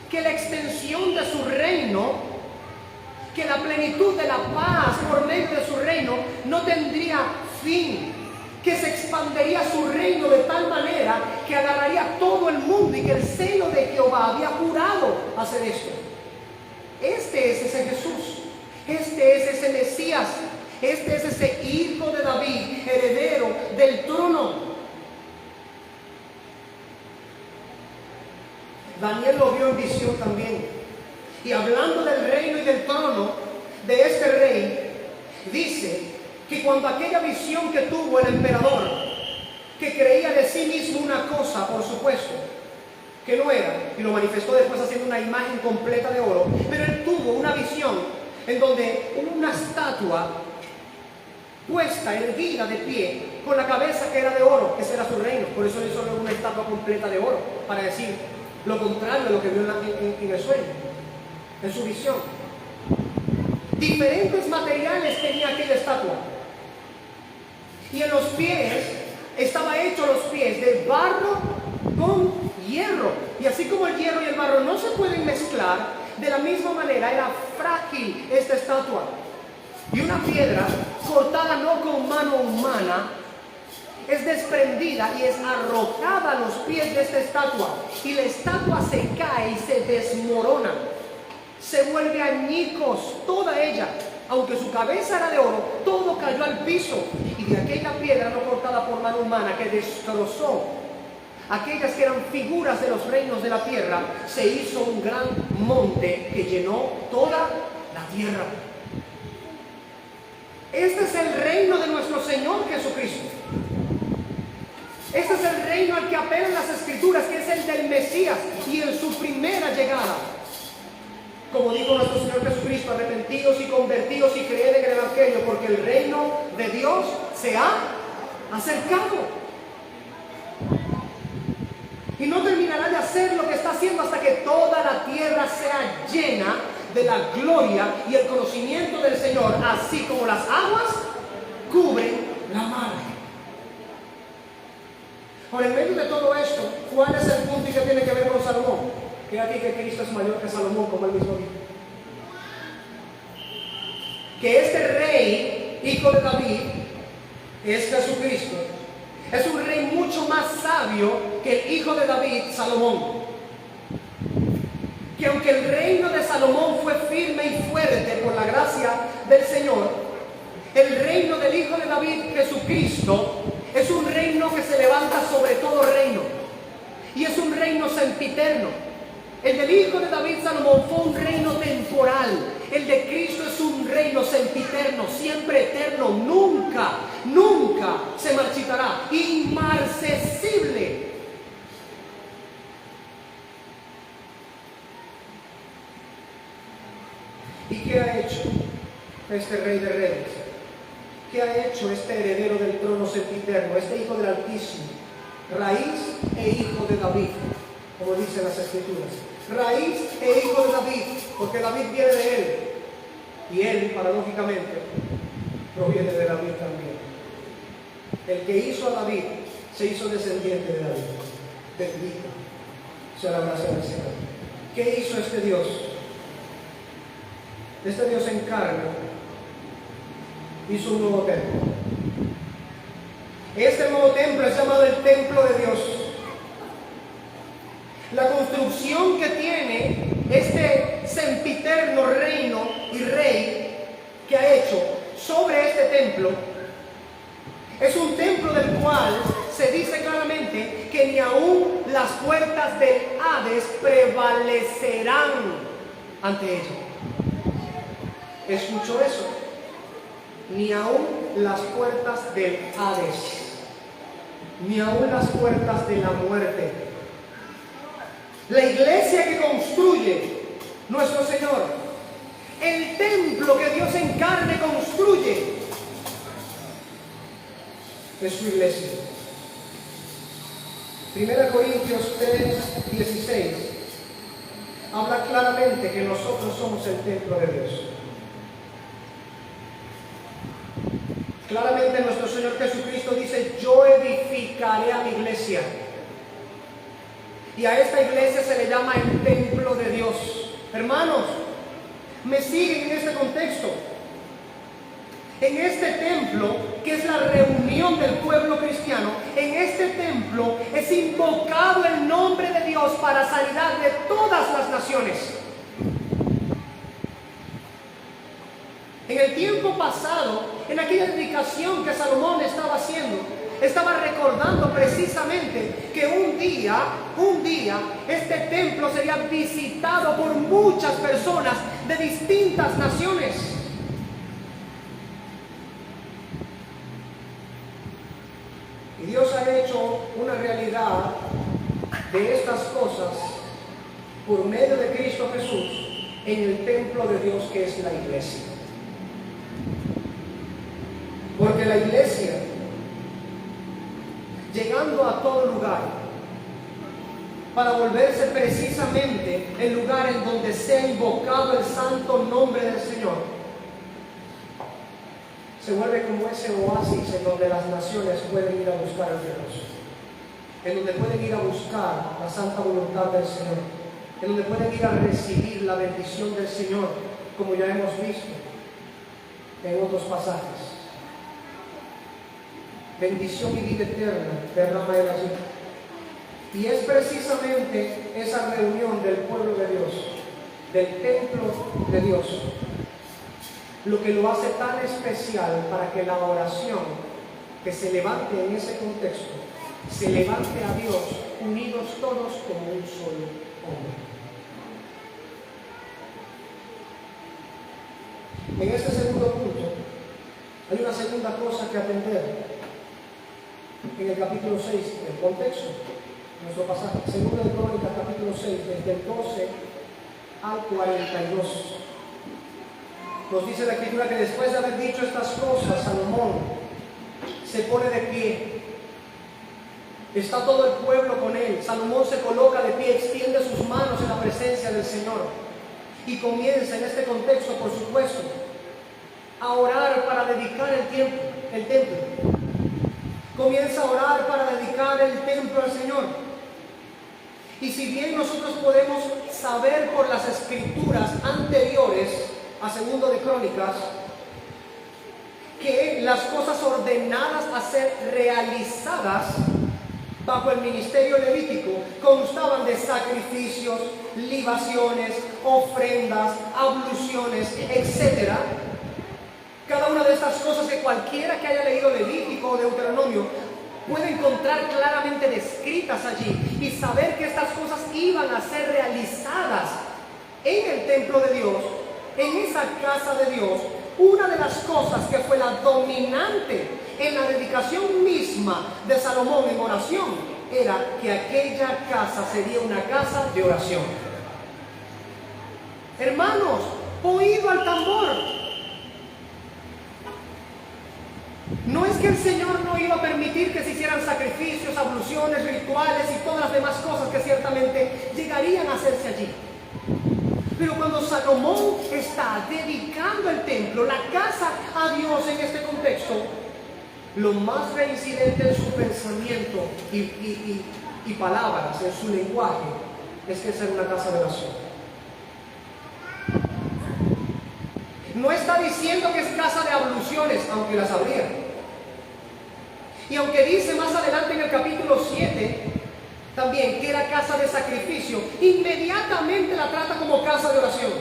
que la extensión de su reino, que la plenitud de la paz por medio de su reino no tendría fin, que se expandería su reino de tal manera que agarraría todo el mundo y que el celo de Jehová había jurado hacer esto. Este es ese Jesús, este es ese Mesías, este es ese hijo de David, heredero del trono. Daniel lo vio en visión también. Y hablando del reino y del trono de este rey, dice que cuando aquella visión que tuvo el emperador, que creía de sí mismo una cosa, por supuesto, que no era, y lo manifestó después haciendo una imagen completa de oro, pero él tuvo una visión en donde una estatua puesta, erguida de pie, con la cabeza que era de oro, ese era su reino. Por eso le hizo una estatua completa de oro, para decir lo contrario de lo que vio en el sueño, en su visión. Diferentes materiales tenía aquella estatua, y en los pies estaba hecho los pies de barro con hierro. Y así como el hierro y el barro no se pueden mezclar, de la misma manera era frágil esta estatua. Y una piedra cortada no con mano humana es desprendida y es arrojada a los pies de esta estatua. Y la estatua se cae y se desmorona. Se vuelve añicos toda ella. Aunque su cabeza era de oro, todo cayó al piso. Y de aquella piedra no cortada por mano humana que destrozó aquellas que eran figuras de los reinos de la tierra, se hizo un gran monte que llenó toda la tierra. Este es el reino de nuestro Señor Jesucristo. Este es el reino al que apelan las Escrituras, que es el del Mesías y en su primera llegada. Como dijo nuestro Señor Jesucristo, arrepentidos y convertidos y creed en el Evangelio, porque el reino de Dios se ha acercado. Y no terminará de hacer lo que está haciendo hasta que toda la tierra sea llena de la gloria y el conocimiento del Señor, así como las aguas cubren la mar. Por en medio de todo esto, ¿cuál es el punto que tiene que ver con Salomón? Que aquí que Cristo es mayor que Salomón, como él mismo dijo. Que este rey, hijo de David, es Jesucristo. Es un rey mucho más sabio que el hijo de David, Salomón. Que aunque el reino de Salomón fue firme y fuerte por la gracia del Señor, el reino del hijo de David, Jesucristo, es un reino que se levanta sobre todo reino. Y es un reino sempiterno. El del hijo de David, Salomón, fue un reino temporal. El de Cristo es un reino sempiterno, siempre eterno, nunca se marchitará, inmarcesible. ¿Y qué ha hecho este Rey de Reyes? ¿Qué ha hecho este heredero del trono sempiterno, este Hijo del Altísimo? Raíz e hijo de David, como dicen las Escrituras. Raíz e hijo de David, porque David viene de él. Y él, paradójicamente, proviene de David también. El que hizo a David se hizo descendiente de David. Bendito sea la gracia del Señor. ¿Qué hizo este Dios? Este Dios en carne hizo un nuevo templo. Este nuevo templo es llamado el templo de Dios. La construcción que tiene este sempiterno reino y rey que ha hecho sobre este templo es un templo del cual se dice claramente que ni aún las puertas del Hades prevalecerán ante ello. ¿Escuchó eso? Ni aún las puertas del Hades, ni aún las puertas de la muerte. La iglesia que construye nuestro Señor, el templo que Dios en carne construye, es su iglesia. 1 Corintios 3:16 habla claramente que nosotros somos el templo de Dios. Claramente nuestro Señor Jesucristo dice: yo edificaré a mi iglesia. Y a esta iglesia se le llama el templo de Dios. Hermanos, me siguen en este contexto. En este templo, que es la reunión del pueblo cristiano, en este templo es invocado el nombre de Dios para sanidad de todas las naciones. En el tiempo pasado, en aquella dedicación que Salomón estaba haciendo, estaba recordando precisamente que un día, este templo sería visitado por muchas personas de distintas naciones. Y Dios ha hecho una realidad de estas cosas por medio de Cristo Jesús en el templo de Dios que es la iglesia. Porque la iglesia, llegando a todo lugar, para volverse precisamente el lugar en donde sea invocado el santo nombre del Señor, se vuelve como ese oasis en donde las naciones pueden ir a buscar a Dios, en donde pueden ir a buscar la santa voluntad del Señor, en donde pueden ir a recibir la bendición del Señor, como ya hemos visto en otros pasajes. Bendición y vida eterna derrama Él allí. Y es precisamente esa reunión del pueblo de Dios, del templo de Dios, lo que lo hace tan especial para que la oración que se levante en ese contexto, se levante a Dios unidos todos como un solo hombre. En este segundo punto, hay una segunda cosa que atender en el capítulo 6, el contexto, nuestro pasaje, segundo de Crónicas, capítulo 6, desde el 12 al 42. Nos dice la Escritura que después de haber dicho estas cosas, Salomón se pone de pie. Está todo el pueblo con él. Salomón se coloca de pie, extiende sus manos en la presencia del Señor y comienza en este contexto, por supuesto, a orar para dedicar el templo. Comienza a orar para dedicar el templo al Señor. Y si bien nosotros podemos saber por las escrituras anteriores a segundo de Crónicas que las cosas ordenadas a ser realizadas bajo el ministerio levítico constaban de sacrificios, libaciones, ofrendas, abluciones, etc. Cada una de estas cosas que cualquiera que haya leído Levítico o Deuteronomio puede encontrar claramente descritas allí y saber que estas cosas iban a ser realizadas en el templo de Dios, en esa casa de Dios. Una de las cosas que fue la dominante en la dedicación misma de Salomón en oración era que aquella casa sería una casa de oración. Hermanos, oído al tambor. No es que el Señor no iba a permitir que se hicieran sacrificios, abluciones, rituales y todas las demás cosas que ciertamente llegarían a hacerse allí. Pero cuando Salomón está dedicando el templo, la casa a Dios en este contexto, lo más reincidente en su pensamiento y palabras, en su lenguaje, es que es una casa de oración. No está diciendo que es casa de abluciones, aunque las habría. Y aunque dice más adelante en el capítulo 7, también que era casa de sacrificio, inmediatamente la trata como casa de oración.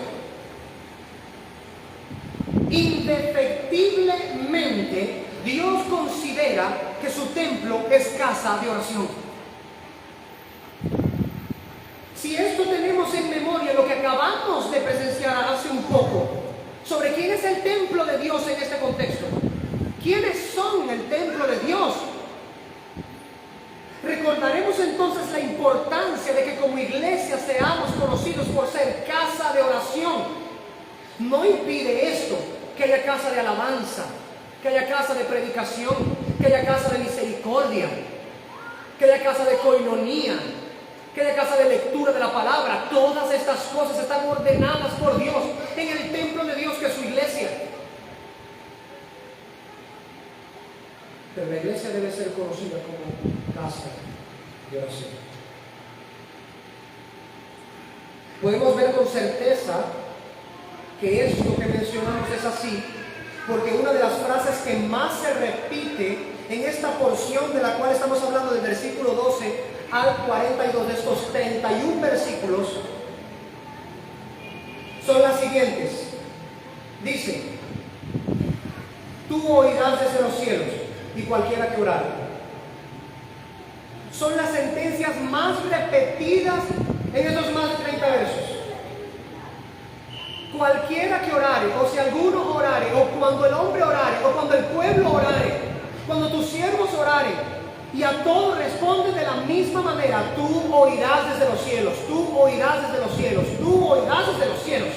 Indefectiblemente, Dios considera que su templo es casa de oración. Si esto tenemos en memoria lo que acabamos de presenciar hace un poco, sobre quién es el templo de Dios en este contexto, quiénes son el templo de Dios, recordaremos entonces la importancia de que como iglesia seamos conocidos por ser casa de oración. No impide esto que haya casa de alabanza, que haya casa de predicación, que haya casa de misericordia, que haya casa de coinonía, que haya casa de lectura de la palabra. Todas estas cosas están ordenadas por Dios en el templo de Dios que es su iglesia. Pero la iglesia debe ser conocida como casa de oración. Podemos ver con certeza que esto que mencionamos es así, porque una de las frases que más se repite en esta porción de la cual estamos hablando, del versículo 12 al 42, de estos 31 versículos, son las siguientes. Dice: tú oirás desde los cielos, y cualquiera que orare. Son las sentencias más repetidas en esos más de 30 versos. Cualquiera que orare, o si alguno orare, o cuando el hombre orare, o cuando el pueblo orare, cuando tus siervos oraren, y a todos responde de la misma manera: tú oirás desde los cielos, tú oirás desde los cielos, tú oirás desde los cielos.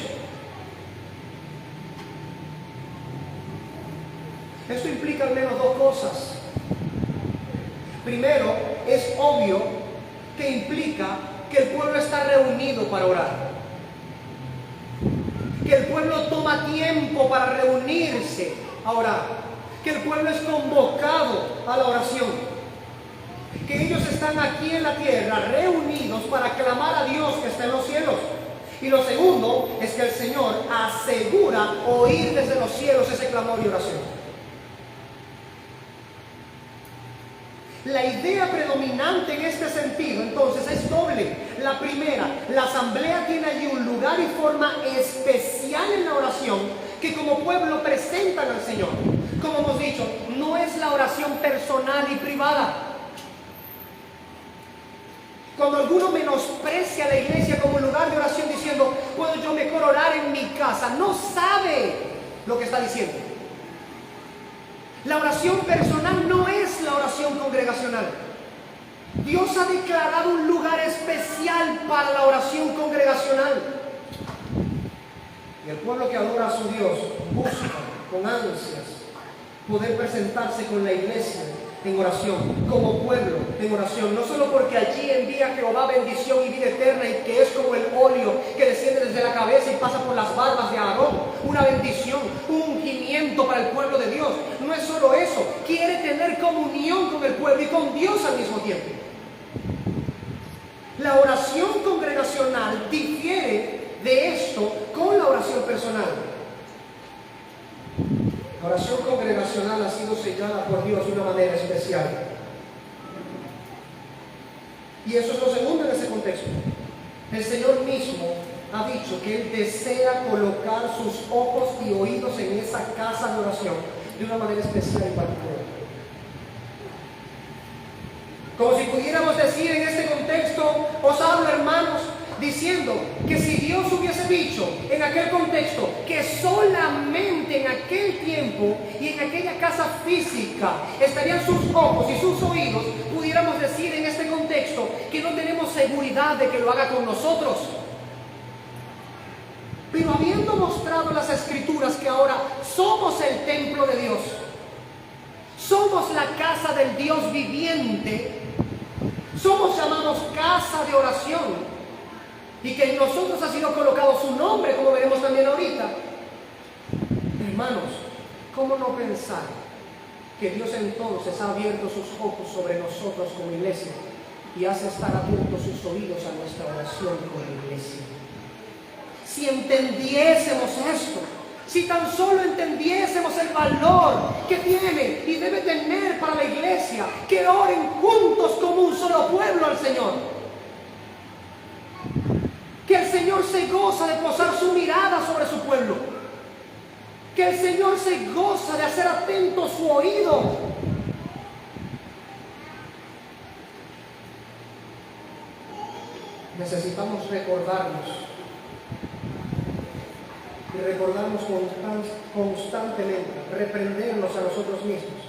Esto implica al menos dos cosas. Primero, es obvio que implica que el pueblo está reunido para orar, que el pueblo toma tiempo para reunirse a orar. que el pueblo es convocado a la oración, que ellos están aquí en la tierra reunidos para clamar a Dios que está en los cielos. Y lo segundo es que el Señor asegura oír desde los cielos ese clamor y oración. La idea predominante en este sentido, entonces, es doble. La primera, la asamblea tiene allí un lugar y forma especial en la oración que como pueblo presentan al Señor. Como hemos dicho, no es la oración personal y privada. Cuando alguno menosprecia a la iglesia como un lugar de oración diciendo, puedo yo mejor orar en mi casa, no sabe lo que está diciendo. La oración personal no es la oración congregacional. Dios ha declarado un lugar especial para la oración congregacional. Y el pueblo que adora a su Dios busca con ansias poder presentarse con la iglesia en oración, como pueblo en oración, no solo porque allí envía Jehová bendición y vida eterna, y que es como el óleo que desciende desde la cabeza y pasa por las barbas de Aarón, una bendición, un ungimiento para el pueblo de Dios. No es solo eso, quiere tener comunión con el pueblo y con Dios al mismo tiempo. La oración congregacional difiere de esto con la oración personal. La oración congregacional ha sido sellada por Dios de una manera especial. Y eso es lo segundo en ese contexto. El Señor mismo ha dicho que Él desea colocar sus ojos y oídos en esa casa de oración de una manera especial y particular. Como si pudiéramos decir en este contexto, os hablo, hermanos, diciendo que si Dios hubiese dicho en aquel contexto que solamente en aquel tiempo y en aquella casa física estarían sus ojos y sus oídos, pudiéramos decir en este contexto que no tenemos seguridad de que lo haga con nosotros. Pero habiendo mostrado las Escrituras que ahora somos el templo de Dios, somos la casa del Dios viviente, somos llamados casa de oración, y que en nosotros ha sido colocado su nombre, como veremos también ahorita. Hermanos, ¿cómo no pensar que Dios entonces ha abierto sus ojos sobre nosotros como iglesia y hace estar atentos sus oídos a nuestra oración como iglesia? Si entendiésemos esto, si tan solo entendiésemos el valor que tiene y debe tener para la iglesia, que oren juntos como un solo pueblo al Señor. Que el Señor se goza de posar su mirada sobre su pueblo. Que el Señor se goza de hacer atento su oído. Necesitamos recordarnos y recordarnos constantemente, reprendernos a nosotros mismos,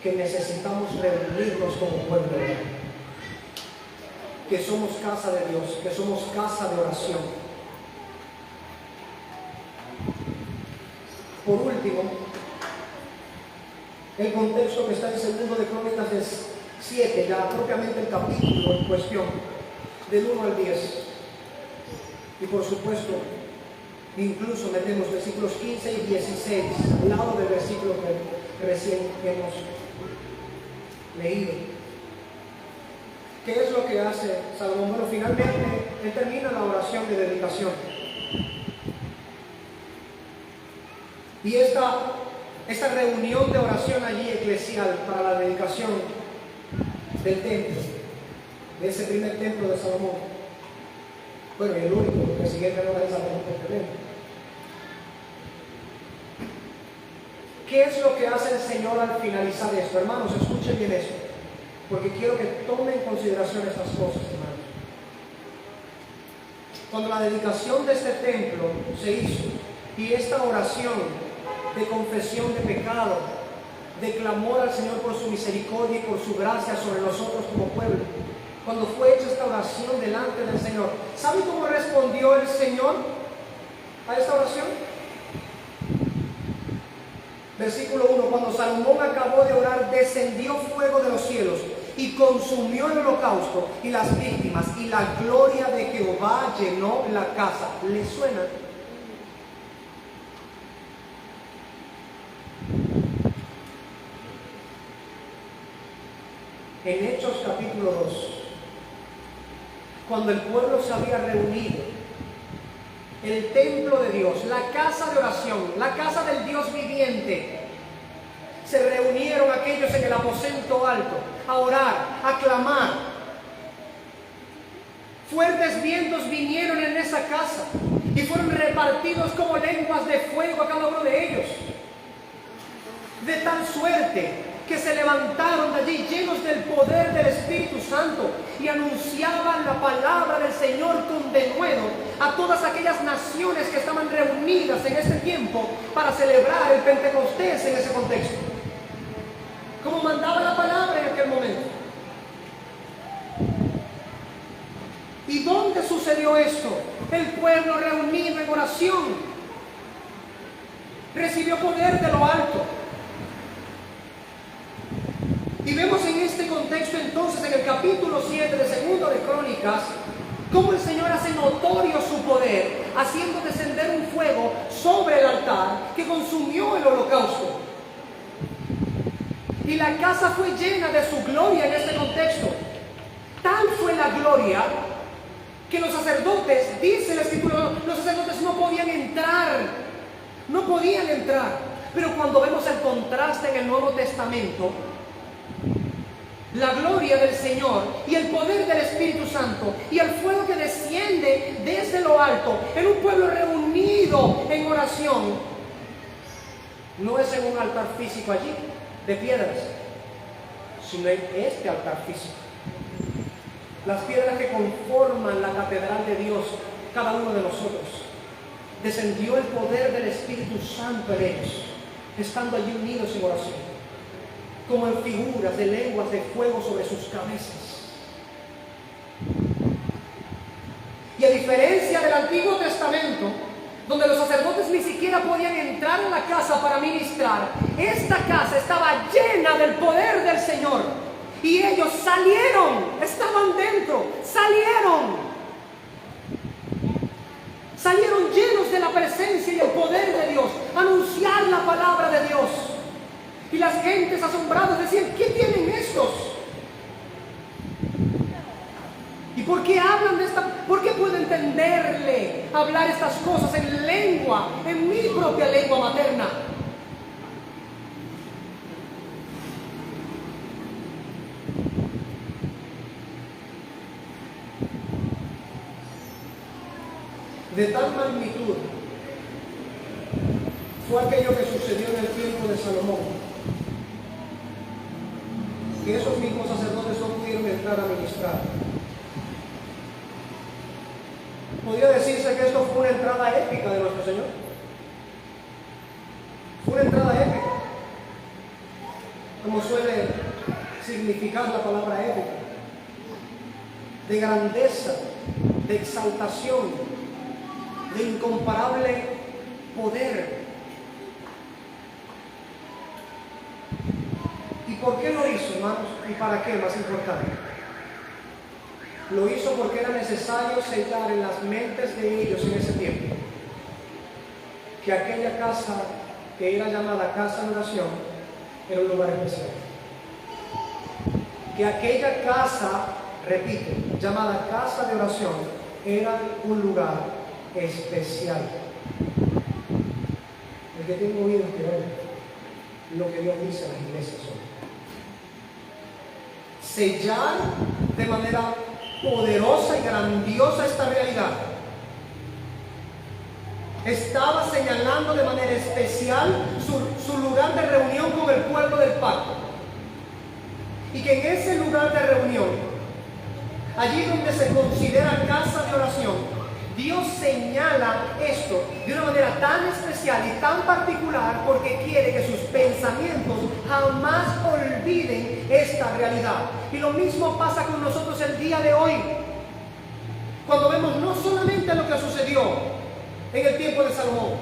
que necesitamos reunirnos como pueblo de Dios, que somos casa de Dios, que somos casa de oración. Por último, el contexto que está en 2 de Crónicas 7, ya propiamente el capítulo en cuestión, del 1 al 10. Y por supuesto, incluso metemos versículos 15 y 16 al lado del versículo que recién hemos leído. ¿Qué es lo que hace Salomón? Bueno, finalmente él termina la oración de dedicación. Y esta reunión de oración allí eclesial para la dedicación del templo, de ese primer templo de Salomón. Bueno, y el único, porque el siguiente no es Salomón que templo. ¿Qué es lo que hace el Señor al finalizar esto? Hermanos, escuchen bien eso, porque quiero que tomen en consideración estas cosas, hermanos. Cuando la dedicación de este templo se hizo y esta oración de confesión de pecado, de clamor al Señor por su misericordia y por su gracia sobre nosotros como pueblo, cuando fue hecha esta oración delante del Señor, ¿sabe cómo respondió el Señor a esta oración? Versículo 1, cuando Salomón acabó de orar, descendió fuego de los cielos y consumió el holocausto y las víctimas, y la gloria de Jehová llenó la casa. ¿Le suena? en Hechos capítulo 2, cuando el pueblo se había reunido, el templo de Dios, la casa de oración, la casa del Dios viviente, se reunieron aquellos en el aposento alto a orar, a clamar. Fuertes vientos vinieron en esa casa y fueron repartidos como lenguas de fuego a cada uno de ellos, de tal suerte que se levantaron de allí llenos del poder del Espíritu Santo y anunciaban la palabra del Señor con denuedo a todas aquellas naciones que estaban reunidas en ese tiempo para celebrar el Pentecostés en ese contexto, como mandaba la palabra en aquel momento. ¿Y dónde sucedió esto? El pueblo reunido en oración recibió poder de lo alto. Y vemos en este contexto entonces en el capítulo 7 de Segundo de Crónicas cómo el Señor hace notorio su poder, haciendo descender un fuego sobre el altar que consumió el holocausto. Y la casa fue llena de su gloria en este contexto. Tal fue la gloria que los sacerdotes, dice la Escritura, los sacerdotes no podían entrar. No podían entrar. Pero cuando vemos el contraste en el Nuevo Testamento, la gloria del Señor y el poder del Espíritu Santo y el fuego que desciende desde lo alto en un pueblo reunido en oración, no es en un altar físico allí de piedras, sino en este altar físico. Las piedras que conforman la catedral de Dios, cada uno de nosotros, descendió el poder del Espíritu Santo en ellos, estando allí unidos en oración, como en figuras de lenguas de fuego sobre sus cabezas. Y a diferencia del Antiguo Testamento, donde los sacerdotes ni siquiera podían entrar en la casa para ministrar, esta casa estaba llena del poder del Señor. Y ellos salieron, estaban dentro, salieron llenos de la presencia y el poder de Dios, a anunciar la palabra de Dios. Y las gentes asombradas decían: ¿qué tienen estos? ¿Y por qué hablan de esta? ¿Por qué puedo entenderle hablar estas cosas en lengua, en mi propia lengua materna? De tal magnitud fue aquello que sucedió en el tiempo de Salomón, que esos mismos sacerdotes no pudieron entrar a ministrar. Podría decirse que esto fue una entrada épica de nuestro Señor. Fue una entrada épica, como suele significar la palabra épica, de grandeza, de exaltación, de incomparable poder. ¿Y por qué lo hizo, hermanos? ¿Y para qué? Más importante. Lo hizo porque era necesario sellar en las mentes de ellos en ese tiempo que aquella casa que era llamada casa de oración era un lugar especial. Que aquella casa, repito, llamada casa de oración, era un lugar especial. El que tiene oídos que oiga lo que Dios dice a las iglesias hoy. Sellar de manera poderosa y grandiosa esta realidad. Estaba señalando de manera especial su lugar de reunión con el pueblo del pacto. Y que en ese lugar de reunión, allí donde se considera casa de oración, Dios señala esto de una manera tan especial y tan particular porque quiere que sus pensamientos jamás olviden esta realidad. Y lo mismo pasa con nosotros el día de hoy, cuando vemos no solamente lo que sucedió en el tiempo de Salomón,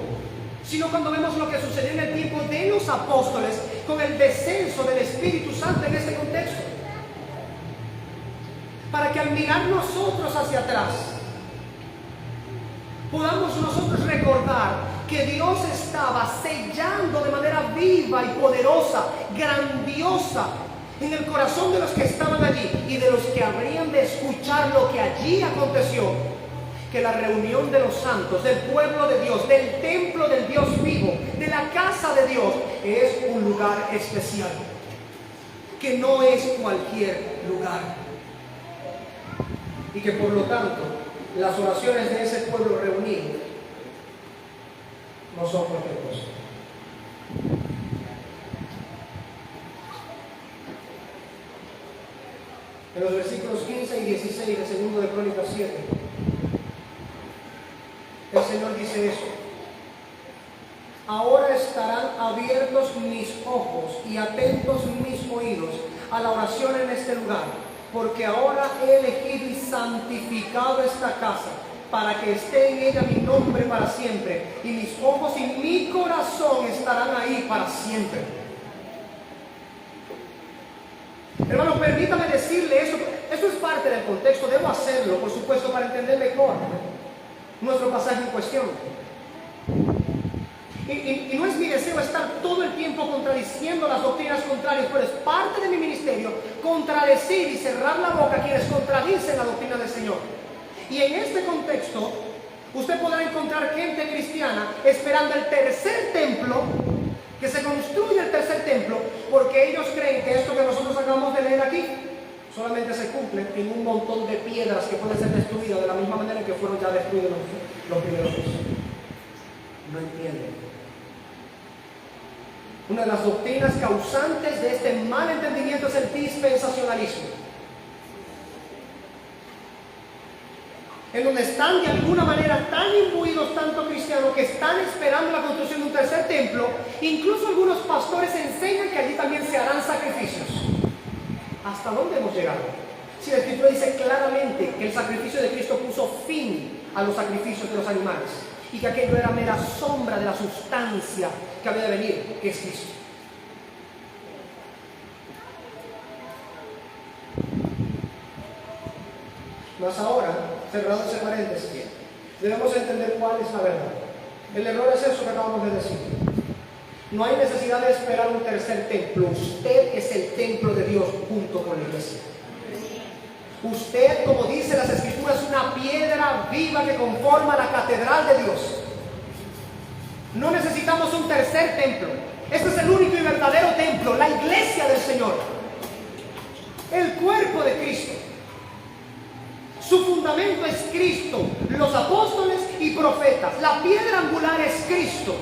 sino cuando vemos lo que sucedió en el tiempo de los apóstoles con el descenso del Espíritu Santo en este contexto. Para que al mirar nosotros hacia atrás, podamos nosotros recordar que Dios estaba sellando de manera viva y poderosa, grandiosa, en el corazón de los que estaban allí y de los que habrían de escuchar lo que allí aconteció, que la reunión de los santos, del pueblo de Dios, del templo del Dios vivo, de la casa de Dios, es un lugar especial, que no es cualquier lugar, y que por lo tanto las oraciones de ese pueblo reunido no son cualquier cosa. En los versículos 15 y 16 de 2 de Crónicas 7, el Señor dice eso: ahora estarán abiertos mis ojos y atentos mis oídos a la oración en este lugar, porque ahora he elegido y santificado esta casa, para que esté en ella mi nombre para siempre, y mis ojos y mi corazón estarán ahí para siempre. Hermano, permítame decirle eso. Esto es parte del contexto, debo hacerlo, por supuesto, para entender mejor nuestro pasaje en cuestión. Y no es mi deseo estar todo el tiempo contradiciendo las doctrinas contrarias, pero es parte de mi ministerio contradecir y cerrar la boca a quienes contradicen la doctrina del Señor. Y en este contexto, usted podrá encontrar gente cristiana esperando el tercer templo, que se construya el tercer templo, porque ellos creen que esto que nosotros acabamos de leer aquí solamente se cumple en un montón de piedras que pueden ser destruidas de la misma manera que fueron ya destruidos los primeros dos. No entienden. Una de las doctrinas causantes de este mal entendimiento es el dispensacionalismo, en donde están de alguna manera tan imbuidos tanto cristianos que están esperando la construcción de un tercer templo. Incluso algunos pastores enseñan que allí también se harán sacrificios. ¿Hasta dónde hemos llegado? Si la Escritura dice claramente que el sacrificio de Cristo puso fin a los sacrificios de los animales, y que aquello era mera sombra de la sustancia que había de venir, que es Cristo. Mas ahora, cerrado ese paréntesis, debemos entender cuál es la verdad. El error es eso que acabamos de decir. No hay necesidad de esperar un tercer templo. Usted es el templo de Dios junto con la iglesia. Usted, como dice las Escrituras, es una piedra viva que conforma la catedral de Dios. No necesitamos un tercer templo. Este es el único y verdadero templo, la iglesia del Señor, el cuerpo de Cristo. Su fundamento es Cristo, los apóstoles y profetas. La piedra angular es Cristo,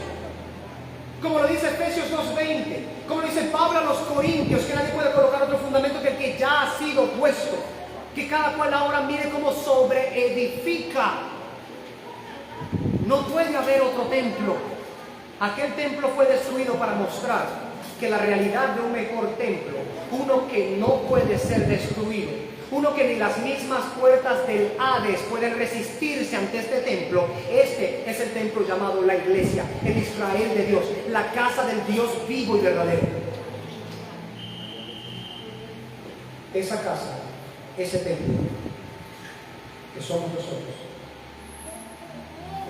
como lo dice Efesios 2:20, como lo dice Pablo a los Corintios, que nadie puede colocar otro fundamento que el que ya ha sido puesto, que cada cual ahora mire cómo sobreedifica. No puede haber otro templo. Aquel templo fue destruido para mostrar que la realidad de un mejor templo, uno que no puede ser destruido, uno que ni las mismas puertas del Hades pueden resistirse ante este templo, este es el templo llamado la iglesia, el Israel de Dios, la casa del Dios vivo y verdadero. Esa casa, ese templo, que somos nosotros,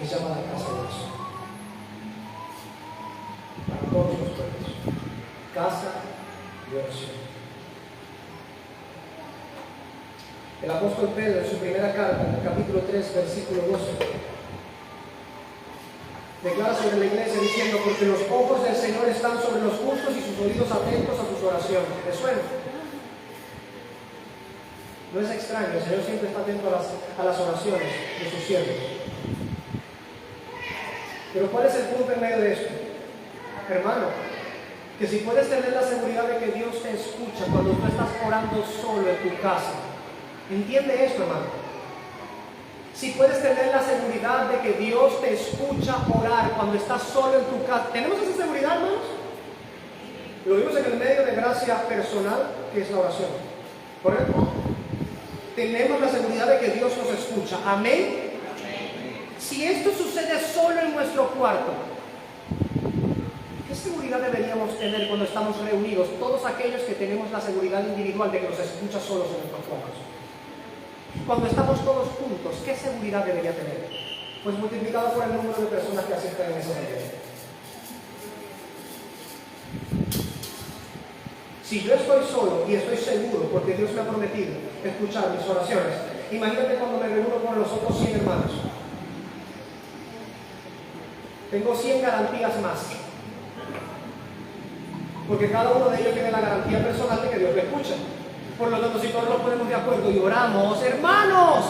es llamada casa de Dios. Para todos los pueblos, casa de oración. El apóstol Pedro, en su primera carta, en el capítulo 3, versículo 12, declara sobre la iglesia diciendo: porque los ojos del Señor están sobre los justos y sus oídos atentos a sus oraciones. ¿Les suena? No es extraño, el Señor siempre está atento a las oraciones de sus siervos. Pero ¿cuál es el punto en medio de esto? Hermano, que si puedes tener la seguridad de que Dios te escucha cuando tú estás orando solo en tu casa. Entiende esto, hermano. Si puedes tener la seguridad de que Dios te escucha orar cuando estás solo en tu casa. ¿Tenemos esa seguridad, hermanos? Lo vimos en el medio de gracia personal, que es la oración. ¿Correcto? Tenemos la seguridad de que Dios nos escucha. Amén. Si esto sucede solo en nuestro cuarto, ¿qué seguridad deberíamos tener cuando estamos reunidos? Todos aquellos que tenemos la seguridad individual de que nos escucha solos en nuestros cuartos. Cuando estamos todos juntos, ¿qué seguridad debería tener? Pues multiplicado por el número de personas que asisten en ese evento. Si yo estoy solo y estoy seguro, porque Dios me ha prometido escuchar mis oraciones, imagínate cuando me reúno con los otros 100 hermanos. Tengo 100 garantías más. Porque cada uno de ellos tiene la garantía personal de que Dios me escucha. Por lo tanto, si todos nos ponemos de acuerdo y oramos, hermanos.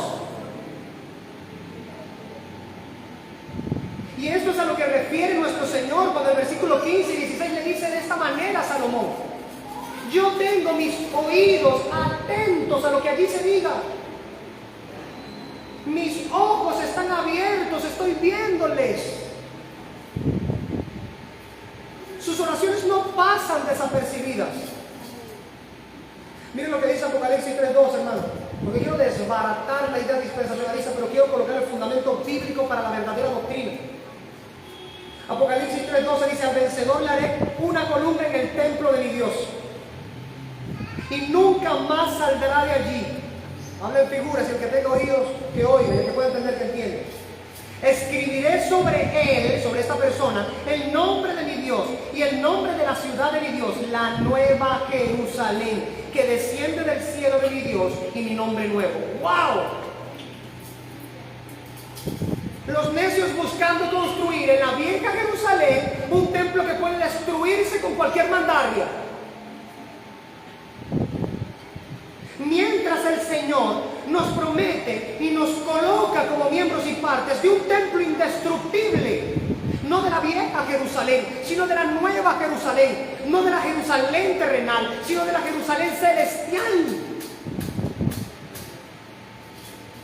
Y esto es a lo que refiere nuestro Señor cuando el versículo 15 y 16 le dice de esta manera a Salomón: yo tengo mis oídos atentos a lo que allí se diga. Mis ojos están abiertos, estoy viéndoles. Sus oraciones no pasan desapercibidas. Miren lo que dice Apocalipsis 3:2, hermano. Porque quiero desbaratar la idea dispensacionalista, pero quiero colocar el fundamento bíblico para la verdadera doctrina. Apocalipsis 3:12 dice: al vencedor le haré una columna en el templo de mi Dios, y nunca más saldrá de allí. Habla en figuras, y el que tenga oídos que oiga, y el que pueda entender que entiende. Escribiré sobre él, sobre esta persona, el nombre de mi Dios y el nombre de la ciudad de mi Dios, la nueva Jerusalén, que desciende del cielo de mi Dios, y mi nombre nuevo. ¡Wow! Los necios buscando construir en la vieja Jerusalén un templo que puede destruirse con cualquier mandarria. Mientras el Señor nos promete y nos coloca como miembros y partes de un templo indestructible, no de la vieja Jerusalén, sino de la nueva Jerusalén, no de la Jerusalén terrenal, sino de la Jerusalén celestial.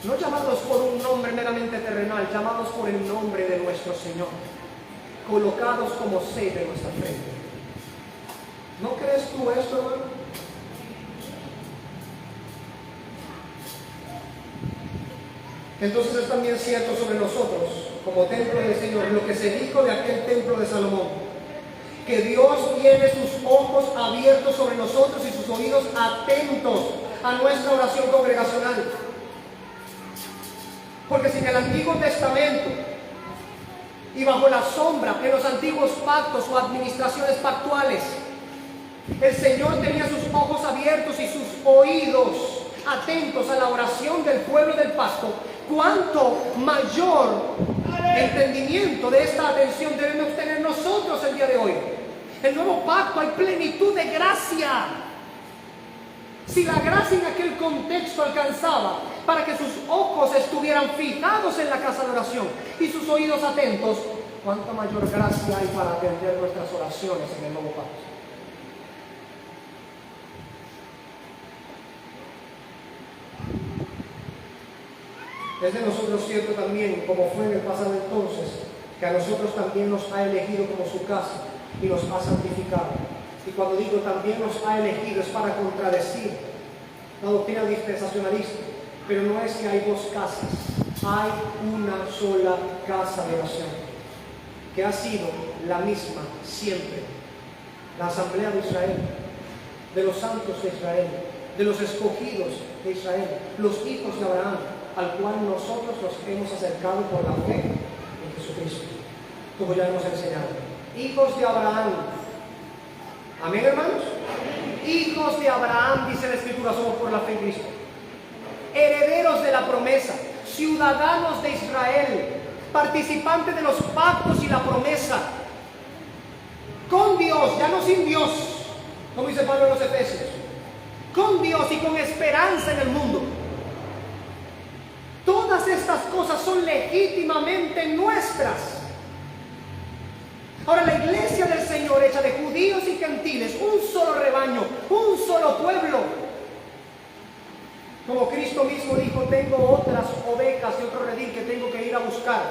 No llamados por un nombre meramente terrenal, llamados por el nombre de nuestro Señor, colocados como sede en nuestra frente. ¿No crees tú esto, hermano? Entonces es también cierto sobre nosotros, como templo del Señor, lo que se dijo de aquel templo de Salomón, que Dios tiene sus ojos abiertos sobre nosotros y sus oídos atentos a nuestra oración congregacional. Porque si en el Antiguo Testamento y bajo la sombra, en los antiguos pactos o administraciones pactuales, el Señor tenía sus ojos abiertos y sus oídos atentos a la oración del pueblo del pacto, cuánto mayor entendimiento de esta atención debemos tener nosotros el día de hoy. El nuevo pacto hay plenitud de gracia. Si la gracia en aquel contexto alcanzaba para que sus ojos estuvieran fijados en la casa de oración y sus oídos atentos, cuánta mayor gracia hay para atender nuestras oraciones en el nuevo pacto. Es de nosotros cierto también, como fue en el pasado entonces, que a nosotros también nos ha elegido como su casa y nos ha santificado. Y cuando digo también nos ha elegido, es para contradecir la doctrina dispensacionalista. Pero no es que hay dos casas, hay una sola casa de oración, que ha sido la misma siempre. La asamblea de Israel, de los santos de Israel, de los escogidos de Israel, los hijos de Abraham, al cual nosotros nos hemos acercado por la fe en Jesucristo, como ya hemos enseñado. Hijos de Abraham. ¿Amén, hermanos? Hijos de Abraham, dice la Escritura, somos por la fe en Cristo. Herederos de la promesa, ciudadanos de Israel, participantes de los pactos y la promesa, con Dios, ya no sin Dios, como dice Pablo en los Efesios, con Dios y con esperanza en el mundo. Todas estas cosas son legítimamente nuestras. Ahora, la iglesia del Señor, hecha de judíos y gentiles, un solo rebaño, un solo pueblo. Como Cristo mismo dijo, tengo otras ovejas y otro redil que tengo que ir a buscar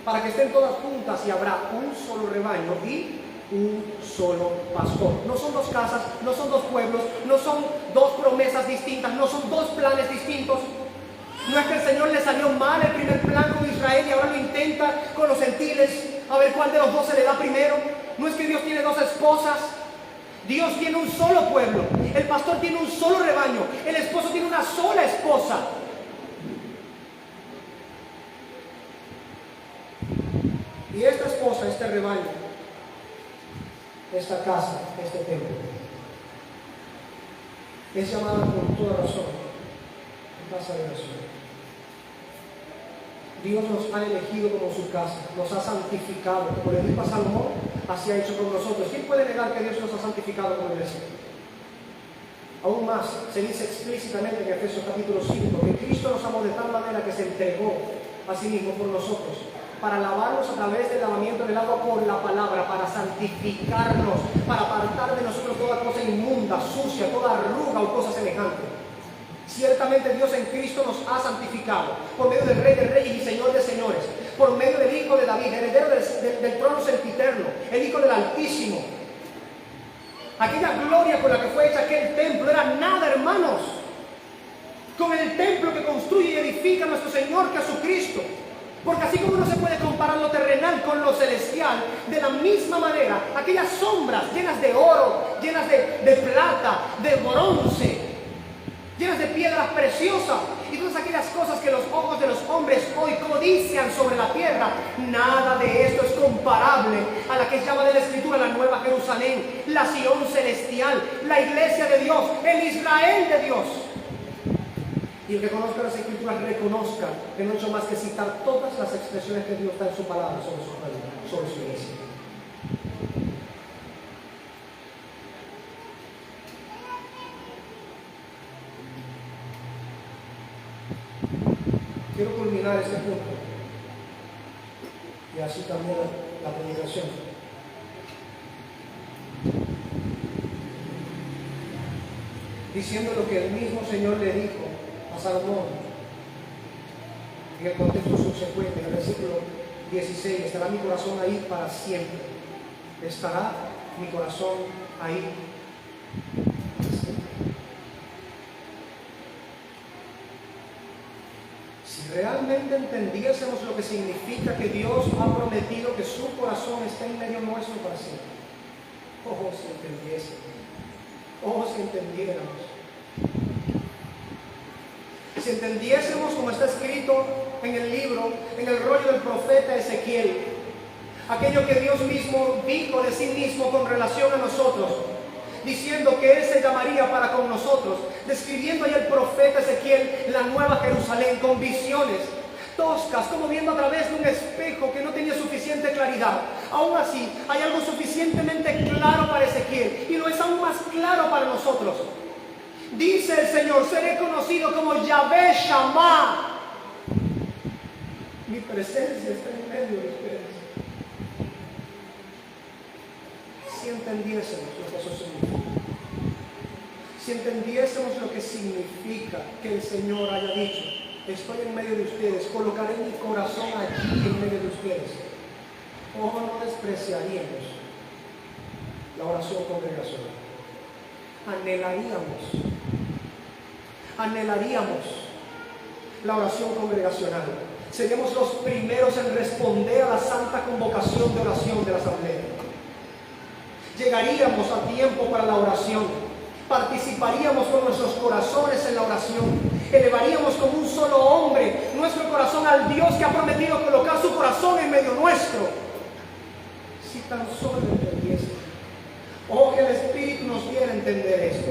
para que estén todas juntas, y habrá un solo rebaño y un solo pastor. No son dos casas, no son dos pueblos, no son dos promesas distintas, no son dos planes distintos. No es que el Señor le salió mal el primer plan con Israel y ahora lo intenta con los gentiles, a ver cuál de los dos se le da primero. No es que Dios tiene dos esposas. Dios tiene un solo pueblo, el pastor tiene un solo rebaño, el esposo tiene una sola esposa. Y esta esposa, este rebaño, esta casa, este templo, es llamada por toda razón casa de oración. Dios nos ha elegido como su casa, nos ha santificado, como le dijo a Salomón, así ha hecho con nosotros. ¿Quién puede negar que Dios nos ha santificado como iglesia? Aún más, se dice explícitamente en Efesios capítulo 5 que Cristo nos amó de tal manera que se entregó a sí mismo por nosotros, para lavarnos a través del lavamiento del agua por la palabra, para santificarnos, para apartar de nosotros toda cosa inmunda, sucia, toda arruga o cosa semejante. Ciertamente Dios en Cristo nos ha santificado por medio del Rey de Reyes y Señor de Señores, por medio del Hijo de David, heredero del trono sempiterno, el Hijo del Altísimo. Aquella gloria con la que fue hecha aquel templo era nada, hermanos, con el templo que construye y edifica nuestro Señor Jesucristo. Porque así como no se puede comparar lo terrenal con lo celestial, de la misma manera, aquellas sombras llenas de oro, llenas de plata, de bronce, llenas de piedras preciosas y todas aquellas cosas que los ojos de los hombres hoy codician sobre la tierra, nada de esto es comparable a la que llama de la Escritura la Nueva Jerusalén, la Sión celestial, la iglesia de Dios, el Israel de Dios. Y el que conozca las Escrituras reconozca que no he hecho más que citar todas las expresiones que Dios da en su palabra sobre su pueblo, sobre su iglesia. Quiero culminar este punto y así también la predicación. Diciendo lo que el mismo Señor le dijo a Salomón en el contexto subsecuente, en el versículo 16: estará mi corazón ahí para siempre. Estará mi corazón ahí para siempre. Si realmente entendiésemos lo que significa que Dios ha prometido que su corazón esté en medio nuestro para siempre. Oh, si entendiésemos. Oh, si entendiéramos. Si entendiésemos como está escrito en el libro, en el rollo del profeta Ezequiel, aquello que Dios mismo dijo de sí mismo con relación a nosotros, diciendo que Él se llamaría para con nosotros, describiendo ahí el profeta Ezequiel la nueva Jerusalén con visiones toscas, como viendo a través de un espejo que no tenía suficiente claridad. Aún así, hay algo suficientemente claro para Ezequiel y lo es aún más claro para nosotros. Dice el Señor: seré conocido como Yahvé Shammah. Mi presencia está en medio de ustedes. Si entendiésemos lo que eso significa, si entendiésemos lo que significa que el Señor haya dicho: estoy en medio de ustedes, colocaré mi corazón allí en medio de ustedes, ojo, no despreciaríamos la oración congregacional. Anhelaríamos la oración congregacional. Seríamos los primeros en responder a la santa convocación de oración de la asamblea. Llegaríamos a tiempo para la oración. Participaríamos con nuestros corazones en la oración. Elevaríamos como un solo hombre nuestro corazón al Dios que ha prometido colocar su corazón en medio nuestro. Si tan solo entendiese. Oh, que el Espíritu nos diera a entender esto.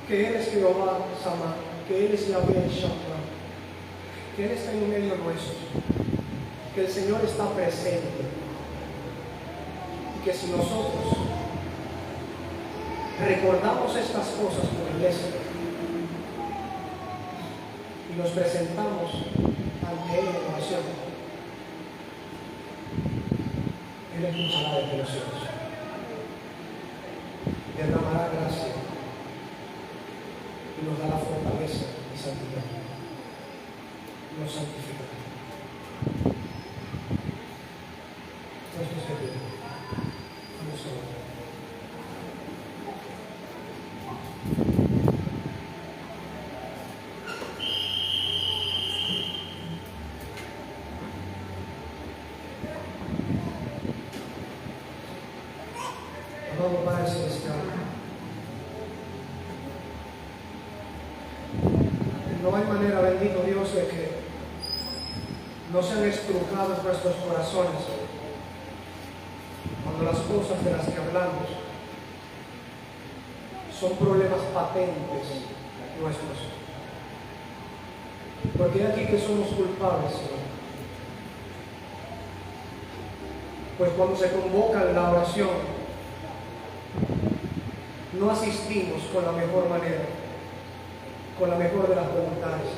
Que Él es Jehová Shammah, que Él es Yahvé Shammah, que Él está en medio nuestro, que el Señor está presente y que si nosotros recordamos estas cosas como iglesia y nos presentamos ante Él en oración, Él escuchará desde los cielos, derramará gracia y nos dará fortaleza y santidad. Nos santificará. Nuestro Señor. Vamos a orar. Amado Padre Celestial, no hay manera, bendito Dios, de que no sean estrujados nuestros corazones cuando las cosas de las que hablamos son problemas patentes nuestros. Porque es aquí que somos culpables, Señor. Pues cuando se convoca la oración, no asistimos con la mejor manera, con la mejor de las voluntades.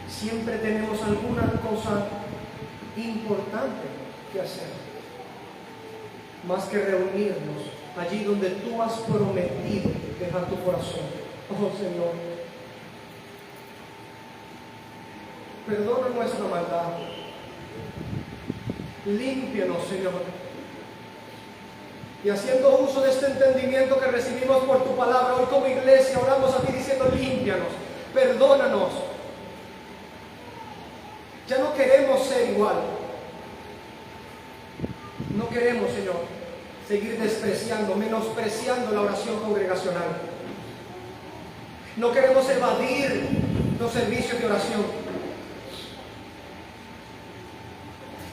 Siempre tenemos alguna cosa importante que hacer, más que reunirnos allí donde tú has prometido dejar tu corazón. Oh Señor, perdona nuestra maldad, límpianos, Señor. Y haciendo uso de este entendimiento que recibimos por tu palabra, hoy como iglesia oramos a ti diciendo: límpianos, perdónanos. Ya no queremos ser igual. No queremos, Señor, seguir despreciando, menospreciando la oración congregacional. No queremos evadir los servicios de oración.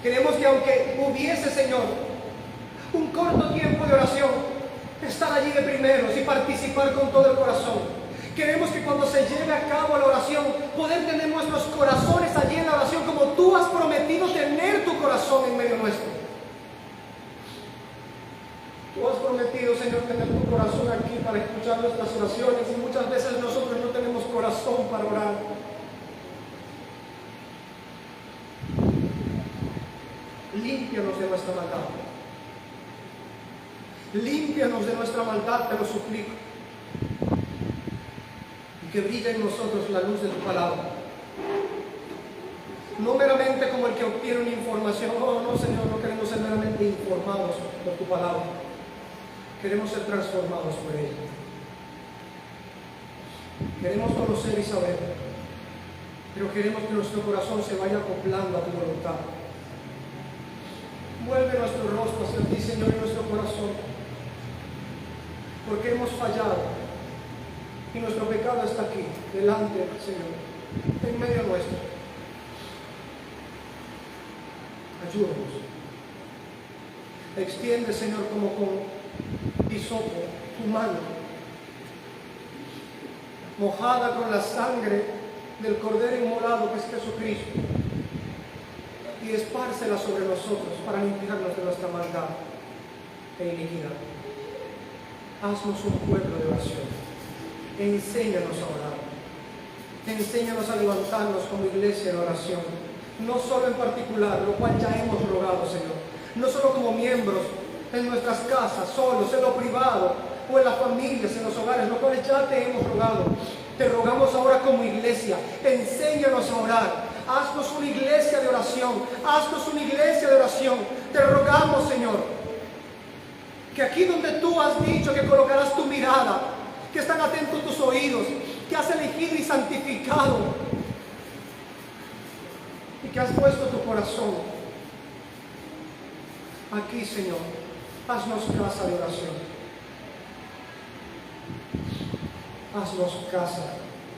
Queremos que aunque hubiese, Señor, un corto tiempo de oración, estar allí de primeros y participar con todo el corazón. Queremos que cuando se lleve a cabo la oración, poder tener nuestros corazones allí en la oración como tú has prometido tener tu corazón en medio nuestro. Tú has prometido, Señor, tener tu corazón aquí para escuchar nuestras oraciones, y muchas veces nosotros no tenemos corazón para orar. Límpianos de nuestra maldad. Límpianos de nuestra maldad, te lo suplico. Y que brille en nosotros la luz de tu palabra. No meramente como el que obtiene una información. Oh, no, Señor, no queremos ser meramente informados por tu palabra. Queremos ser transformados por ella. Queremos conocer y saber, pero queremos que nuestro corazón se vaya acoplando a tu voluntad. Vuelve nuestro rostro hacia ti, Señor, y nuestro corazón, porque hemos fallado y nuestro pecado está aquí, delante, Señor, en medio nuestro. Ayúdanos. Extiende, Señor, como con hisopo tu mano, mojada con la sangre del Cordero inmolado que es Jesucristo, y espárcela sobre nosotros para limpiarnos de nuestra maldad e iniquidad. Haznos un pueblo de oración. Enséñanos a orar. Enséñanos a levantarnos como iglesia en oración. No solo en particular, lo cual ya hemos rogado, Señor. No solo como miembros en nuestras casas, solos, en lo privado, o en las familias, en los hogares, lo cual ya te hemos rogado. Te rogamos ahora como iglesia. Enséñanos a orar. Haznos una iglesia de oración. Haznos una iglesia de oración. Te rogamos, Señor, que aquí donde tú has dicho que colocarás tu mirada, que están atentos tus oídos, que has elegido y santificado, y que has puesto tu corazón aquí, Señor, haznos casa de oración. Haznos casa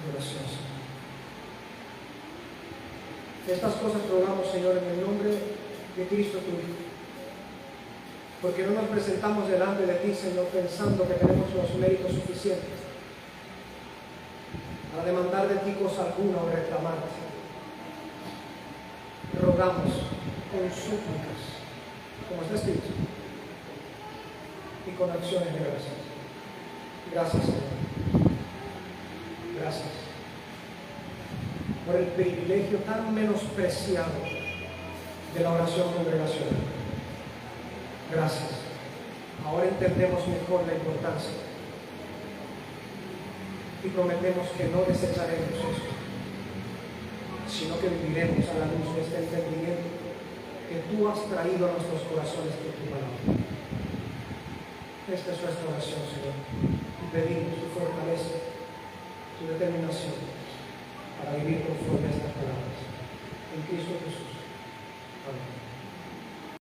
de oración, Señor. Estas cosas rogamos, Señor, en el nombre de Cristo tu Hijo. Porque no nos presentamos delante de ti, Señor, pensando que tenemos los méritos suficientes para demandar de ti cosa alguna o reclamarte. Rogamos con súplicas, como está escrito, y con acciones de gracias. Gracias, Señor. Gracias por el privilegio tan menospreciado de la oración congregacional. Gracias. Ahora entendemos mejor la importancia y prometemos que no desecharemos esto, sino que viviremos a la luz de este entendimiento que tú has traído a nuestros corazones por tu palabra. Esta es nuestra oración, Señor, y pedimos tu fortaleza, tu determinación para vivir conforme a estas palabras. En Cristo Jesús. Amén.